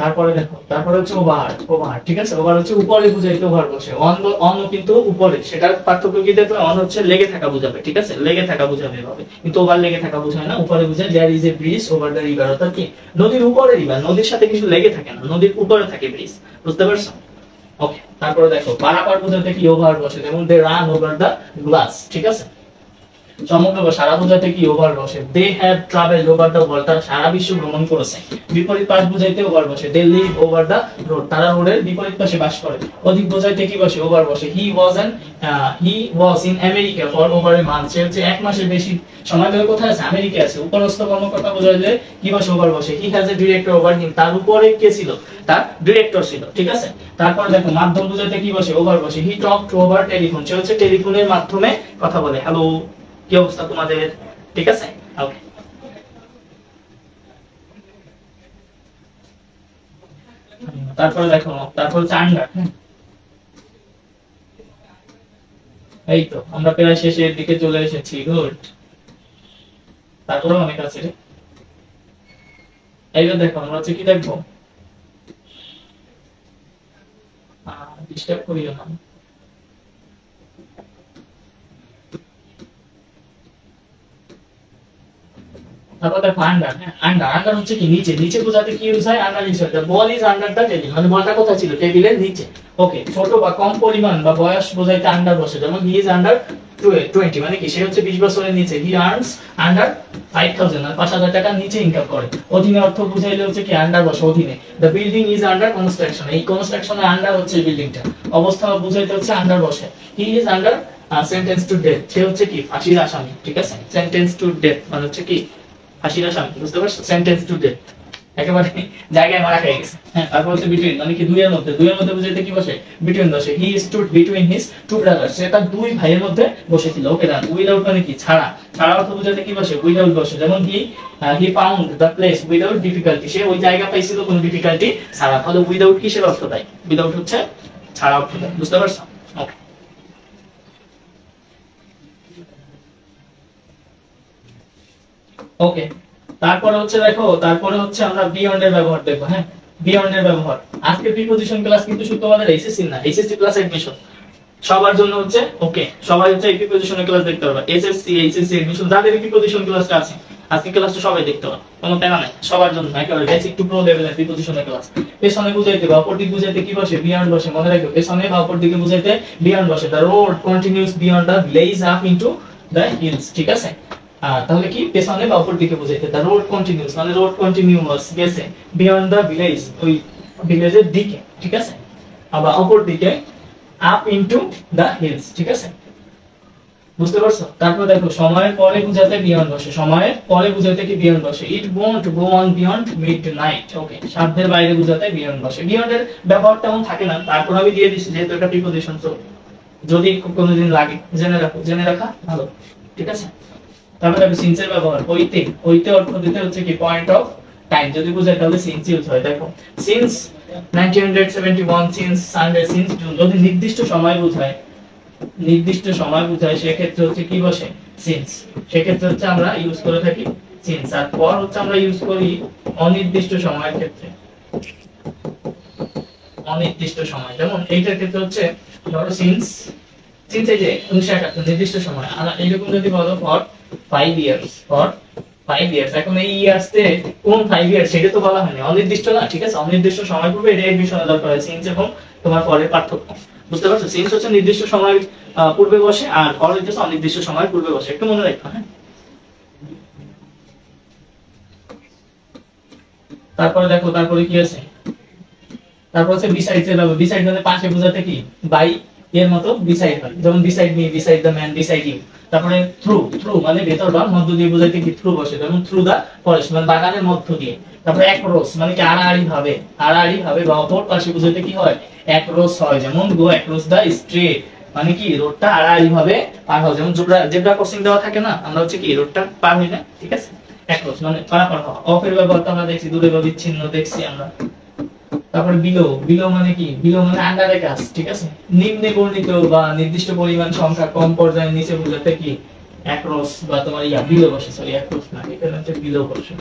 তারপরে দেখো, তারপরে হচ্ছে ওভার। ওভার ঠিক আছে, ওভার হচ্ছে উপরে বুঝাইতে ওভার বসে। অন অন কিন্তু উপরে, সেটার পার্থক্য কি দেখো, অন হচ্ছে লেগে থাকা বুঝাবে, ঠিক আছে, লেগে থাকা বুঝাবে এভাবে, কিন্তু ওভার লেগে থাকা বুঝায় না, উপরে বুঝায়। There is a bridge over the river, অর্থাৎ কি নদীর উপরে রিভার, নদীর সাথে কিছু লেগে থাকে না, নদীর উপরে থাকে ব্রিজ, বুঝতে পারছো? ওকে, তারপরে দেখো পারাপার বুঝাতে কি ওভার বসে, যেমন they ran over the glass, ঠিক আছে। সমগ্র বা সারা বোঝাতে কি ওভার বসে, they have travelled over the world, তারা সারা বিশ্ব ভ্রমণ করেছে। বিপরীত পাশ বুঝাইতে ওভার বসে, they live over the road, তারা রোডের বিপরীত পাশে বাস করে। অধিক বোঝাইতে কি বসে, ওভার বসে। He was in America for over a month, সে হচ্ছে এক মাসের বেশি সময় ধরে কোথায় আছে, আমেরিকা আছে। উপরস্থ কর্মকর্তা বোঝাইলে কি বসে, ওভার বসে। He has a director over him, তার উপরে কে ছিল, তার ডিরেক্টর ছিল, ঠিক আছে। তারপর দেখো মাধ্যম বুঝাইতে কি বসে, ওভার বসে। হি টকড ওভার টেলিফোন, সে হচ্ছে টেলিফোনের মাধ্যমে কথা বলে। হ্যালো, কি অবস্থা তোমাদের, ঠিক আছে? ওকে, তারপরে দেখো, তারপর হচ্ছে আন্ডার। এই তো আমরা প্রায় শেষের দিকে চলে এসেছি, গুড। তারপরেও অনেক আছে রে। এইবার দেখো আমরা হচ্ছে কি দেখবো, ডিস্টার্ব করিও না। তারপর দেখো আন্ডার। আন্ডার, আন্ডার হচ্ছে কি নিচে, নিচে বোঝাতে কি ইউজ হয়, আন্ডার ইউজ হয়। The ball is under the table, মানে বলটা কোথায় ছিল, টেবিলের নিচে। ওকে, ছোট বা কম পরিমাণ বা বয়স বোঝাইতে আন্ডার বসে, যেমন হি ইজ আন্ডার 20, মানে কি সে হচ্ছে 20 বছরের নিচে। হি আর্নস আন্ডার 5000, মানে 5000 টাকার নিচে ইনকাম করে। অধীনে অর্থ বুঝাইলে হচ্ছে কি আন্ডার বসে, অধীনে। The building is under construction, এই কনস্ট্রাকশনের আন্ডার হচ্ছে বিল্ডিংটা, অবস্থা বুঝাইতে হচ্ছে আন্ডার বসে। He is under sentence to death, সে হচ্ছে কি ফাঁসির আসামি, ঠিক আছে। সেন্টেন্স টু ডেথ মানে হচ্ছে কি ফাঁসির আসামি, বুঝতে পারছো? সেন্টেন্স টু ডেথ, একেবারে জায়গায় মারা খেয়ে গেছে। হ্যাঁ, তারপর হচ্ছে বিটুইন, মানে কি দুইয়ের মধ্যে, দুইয়ের মধ্যে বুঝাইতে কি বসে, বিটুইন বসে। He stood between his two brothers, সে তার দুই ভাইয়ের মধ্যে বসেছিল। ওকে ডান। উইদাউট মানে কি ছাড়া, ছাড়া অর্থ বুঝাইতে কি বসে, উইদাউট বসে। যেমন he found the place without difficulty, সে ওই জায়গা পাইছিল কোনো ডিফিকাল্টি ছাড়া। তাহলে উইদাউট কিসের অর্থ দেয়, উইদাউট হচ্ছে ছাড়া অর্থ দেয়, বুঝতে পারছো? ওকে, ওকে, তারপরে হচ্ছে দেখো, তারপরে হচ্ছে আমরা বিয়ন্ড এর ব্যবহার দেখবো। হ্যাঁ, বিয়ন্ড এর ব্যবহার। আজকে প্রিপজিশন ক্লাস কিন্তু শুধু তোমাদের এসএসসি না, এসএসসি প্লাস এডমিশন সবার জন্য হচ্ছে। ওকে, সবাই হচ্ছে এই প্রিপজিশনের ক্লাস দেখতে পারবে, এসএসসি এইচএসসি এডমিশন যাদের প্রিপজিশন ক্লাসটা আছে, আজকে ক্লাসটা সবাই দেখতে পারবে, কোনো প্যারা নাই, সবার জন্য একেবারে বেসিক টু প্রো লেভেলের প্রিপজিশনের ক্লাস। পেছনে বুঝাইতে বা অপর দিক বুঝাইতে কি বসে, বিয়ন্ড বসে, মনে রাখো। পেছনে বা অপর দিকে বুঝাইতে বিয়ন্ড বসে। The road continuous beyond the village up into the hills, ঠিক আছে। তাহলে কি পেছনে বা উপর দিকে বুঝাইতে, দ্য রোড কন্টিনিউস মানে রোড কন্টিনিউয়াস গেছে বিয়ন্ড দ্য ভিলেজ, ওই ভিলেজের দিকে, ঠিক আছে। আবার অপর দিকে আপ ইনটু দ্য হিলস, ঠিক আছে, বুঝতে পারছো? তারপর দেখো সময়ের পরে বুঝাতে বিয়ন্ড বসে, সময়ের পরে বুঝাতে কি বিয়ন্ড বসে। It won't go on beyond midnight, okay, সাধ্যের বাইরে বুঝাতে বিয়ন্ড বসে। বিয়ন্ডের ব্যবহার তেমন থাকে না, তারপর আমি দিয়ে দিচ্ছি যেহেতু এটা প্রিপজিশন, তো যদি কোনোদিন লাগে জেনে রাখো, জেনে রাখা ভালো, ঠিক আছে। তারপরে দেখো সিন্সের ব্যবহার। হইতে, হইতে অর্থ দিতে হচ্ছে কি পয়েন্ট অফ টাইম, যদি বোঝায় তাহলে সিন্স ইউজ হয়। দেখো since 1971, since Sunday, since June, যদি নির্দিষ্ট সময় বোঝায়, নির্দিষ্ট সময় বোঝায় সেক্ষেত্রে হচ্ছে কি বসে, সিন্স। সেক্ষেত্রে হচ্ছে আমরা ইউজ করে থাকি সিন্স। আর পর হচ্ছে আমরা ইউজ করি অনির্দিষ্ট সময়ের ক্ষেত্রে, অনির্দিষ্ট সময়। যেমন এইটার ক্ষেত্রে হচ্ছে ধরো সিন্স, সিন্স এই যে 1971 নির্দিষ্ট সময়, আর এইরকম যদি বলো ফর 5 ইয়ার্স, ফর 5 ইয়ার্স, এখন এই ইয়ার্সতে কোন 5 ইয়ার্স সেটা তো বলা হয়নি, অনির্দিষ্ট না, ঠিক আছে। অনির্দিষ্ট সময় পূর্বে এটা এর বিষয়ে দরকার হয়, সিন্স এবং তোমার পরের পার্থক্য, বুঝতে পারছো? সিন্স হচ্ছে নির্দিষ্ট সময় পূর্বে বসে, আর ফর হচ্ছে অনির্দিষ্ট সময় পূর্বে বসে, একটু মনে রাখো। হ্যাঁ, তারপরে দেখো, তারপরে কি আছে, তারপর হচ্ছে বিসাইডস এর ব্যবহার। বিসাইড মানে পাশে বোঝাতে কি বাই এর মতো বিসাইড হয়, যেমন beside me, beside the man, beside you. তারপরে থ্রু, থ্রু মানে ভেতর বা মধ্য দিয়ে বোঝাতে কি থ্রু বসে, যেমন থ্রু দা ফরেস্ট মানে বাগানের মধ্য দিয়ে। তারপরে অ্যাক্রস মানে কি আড়াআড়ি ভাবে, আড়াআড়ি ভাবে বা অপর পাশে বোঝাতে কি হয়, অ্যাক্রস হয়, যেমন গো অ্যাক্রস দা স্ট্রিট মানে কি রোডটা আড়াআড়ি ভাবে পার হয়, যেমন জেব্রা ক্রসিং দেওয়া থাকে না, আমরা হচ্ছে কি রোডটা পার হই না, ঠিক আছে। অ্যাক্রস মানে পারাপার হওয়া। অফের ব্যবহার তো আমরা দেখছি, দূরে বা বিচ্ছিন্ন দেখছি আমরা। তারপরে বিলো, বিলো মানে কি, বিলো মানে আন্ডারে কাজ, ঠিক আছে। নিম্নে বর্ণিত বা নির্দিষ্ট পরিমাণ সংখ্যা কম পর্যায়ে নিচে বোঝাতে কি অ্যাক্রস বা তোমার বিলো বসে, সরি অ্যাক্রস না, এখানে হচ্ছে বিলো বসে।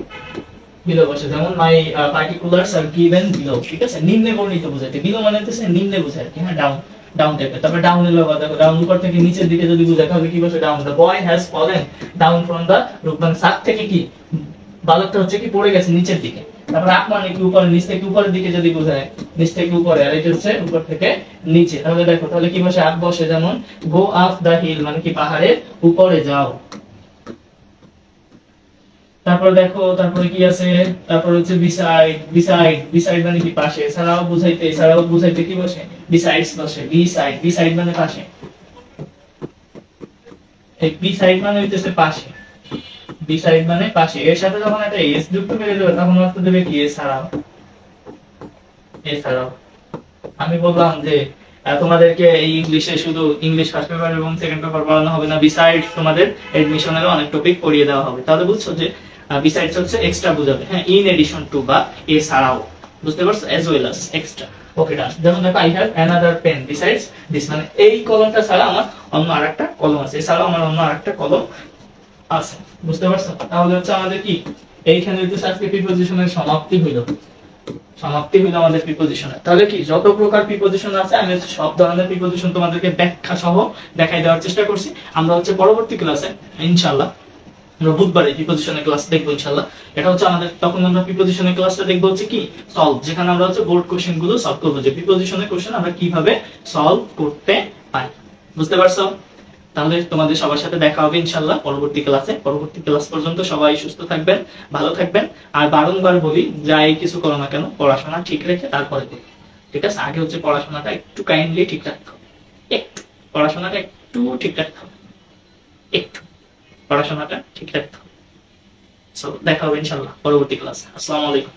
বিলো বসে, যেমন মাই পার্টিকুলারস আর গিভেন বিলো, ঠিক আছে, নিম্নে বর্ণিত বোঝাইতে, বিলো মানে হচ্ছে নিম্নে বোঝায় কি, হ্যাঁ ডাউন, ডাউন টাইপের। তারপরে ডাউন এর লগা দেখো, ডাউন উপর থেকে নিচের দিকে যদি বোঝায় তাহলে কি বসে, down, the boy has fallen down from the roof, মানে ছাদ থেকে কি বালকটা হচ্ছে কি পড়ে গেছে নিচের দিকে। তারপরে আপ মানে কি উপরে, নিচ থেকে উপরের দিকে যদি বোঝায়, নিচ থেকে উপরে, আর এটা হচ্ছে উপর থেকে নিচে। তাহলে দেখো তাহলে কি বসে, আপ বসে, যেমন গো আপ দা হিল মানে কি পাহাড়ের উপরে যাও। তারপর দেখো তারপরে কি আছে, তারপর হচ্ছে বিসাইড, বিসাইড, বিসাইড মানে কি পাশে, এছাড়াও বুঝাইতে কি বসে, বিসাইডস বসে, বিসাইড, বিসাইড মানে পাশে, এই বিসাইড মানে হইতেছে পাশে, বিসাইড মানে পাশে, এর সাথে যখন একটা এস যুক্ত করে দেবে তখন অর্থ দেবে কি, এছাড়াও, এছাড়াও। আমি বললাম যে তোমাদেরকে এই ইংলিশে শুধু ইংলিশ ফার্স্ট পেপার এবং সেকেন্ড পেপার পড়ানো হবে না, বিসাইডস তোমাদের এডমিশনেরও অনেক টপিক পড়িয়ে দেওয়া হবে। তাহলে বুঝছো যে বিসাইডস হচ্ছে এক্সট্রা বোঝাবে, হ্যাঁ, ইন এডিশন টু বা এছাড়াও, বুঝতে পারছো, as well as extra. Okay done. যেমন দেখো I have another pen besides this, মানে এই কলমটা ছাড়া আমার অন্য আরেকটা কলম আছে, এছাড়াও আমার অন্য আরেকটা কলম আছে, বুঝতে পারছো। তাহলে হচ্ছে আমাদের কি এইখানে হচ্ছে আজকে প্রিপোজিশনের সমাপ্তি হইল, সমাপ্তি হইল আমাদের প্রিপোজিশনের। তাহলে কি যত প্রকার প্রিপোজিশন আছে আমি সব ধরনের প্রিপোজিশন তোমাদেরকে ব্যাখ্যা সহ দেখাই দেওয়ার চেষ্টা করছি। আমরা হচ্ছে পরবর্তী ক্লাসে ইনশাআল্লাহ আমরা বুধবারে প্রিপোজিশনের ক্লাস দেখবো ইনশাআল্লাহ। এটা হচ্ছে আমাদের, তখন আমরা প্রিপোজিশনের ক্লাসটা দেখবো হচ্ছে কি সলভ, যেখানে আমরা হচ্ছে বোর্ড কোশ্চেন গুলো সলভ করবো, যে প্রিপোজিশনের কোশ্চেন আমরা কিভাবে সলভ করতে পারি, বুঝতে পারছো। তাহলে তোমাদের সবার সাথে দেখা হবে ইনশাআল্লাহ পরবর্তী ক্লাসে। পরবর্তী ক্লাস পর্যন্ত সবাই সুস্থ থাকবেন, ভালো থাকবেন। আর বারংবার বলি, যাই কিছু করো না কেন পড়াশোনা ঠিক রেখে তারপরে করো, ঠিক আছে। আগে হচ্ছে পড়াশোনাটা একটু কাইন্ডলি ঠিক রাখতে হবে, একটু পড়াশোনাটা একটু ঠিক রাখতে হবে, একটু পড়াশোনাটা ঠিক রাখতে হবে। সো দেখা হবে ইনশাআল্লাহ পরবর্তী ক্লাসে। আসসালামু আলাইকুম।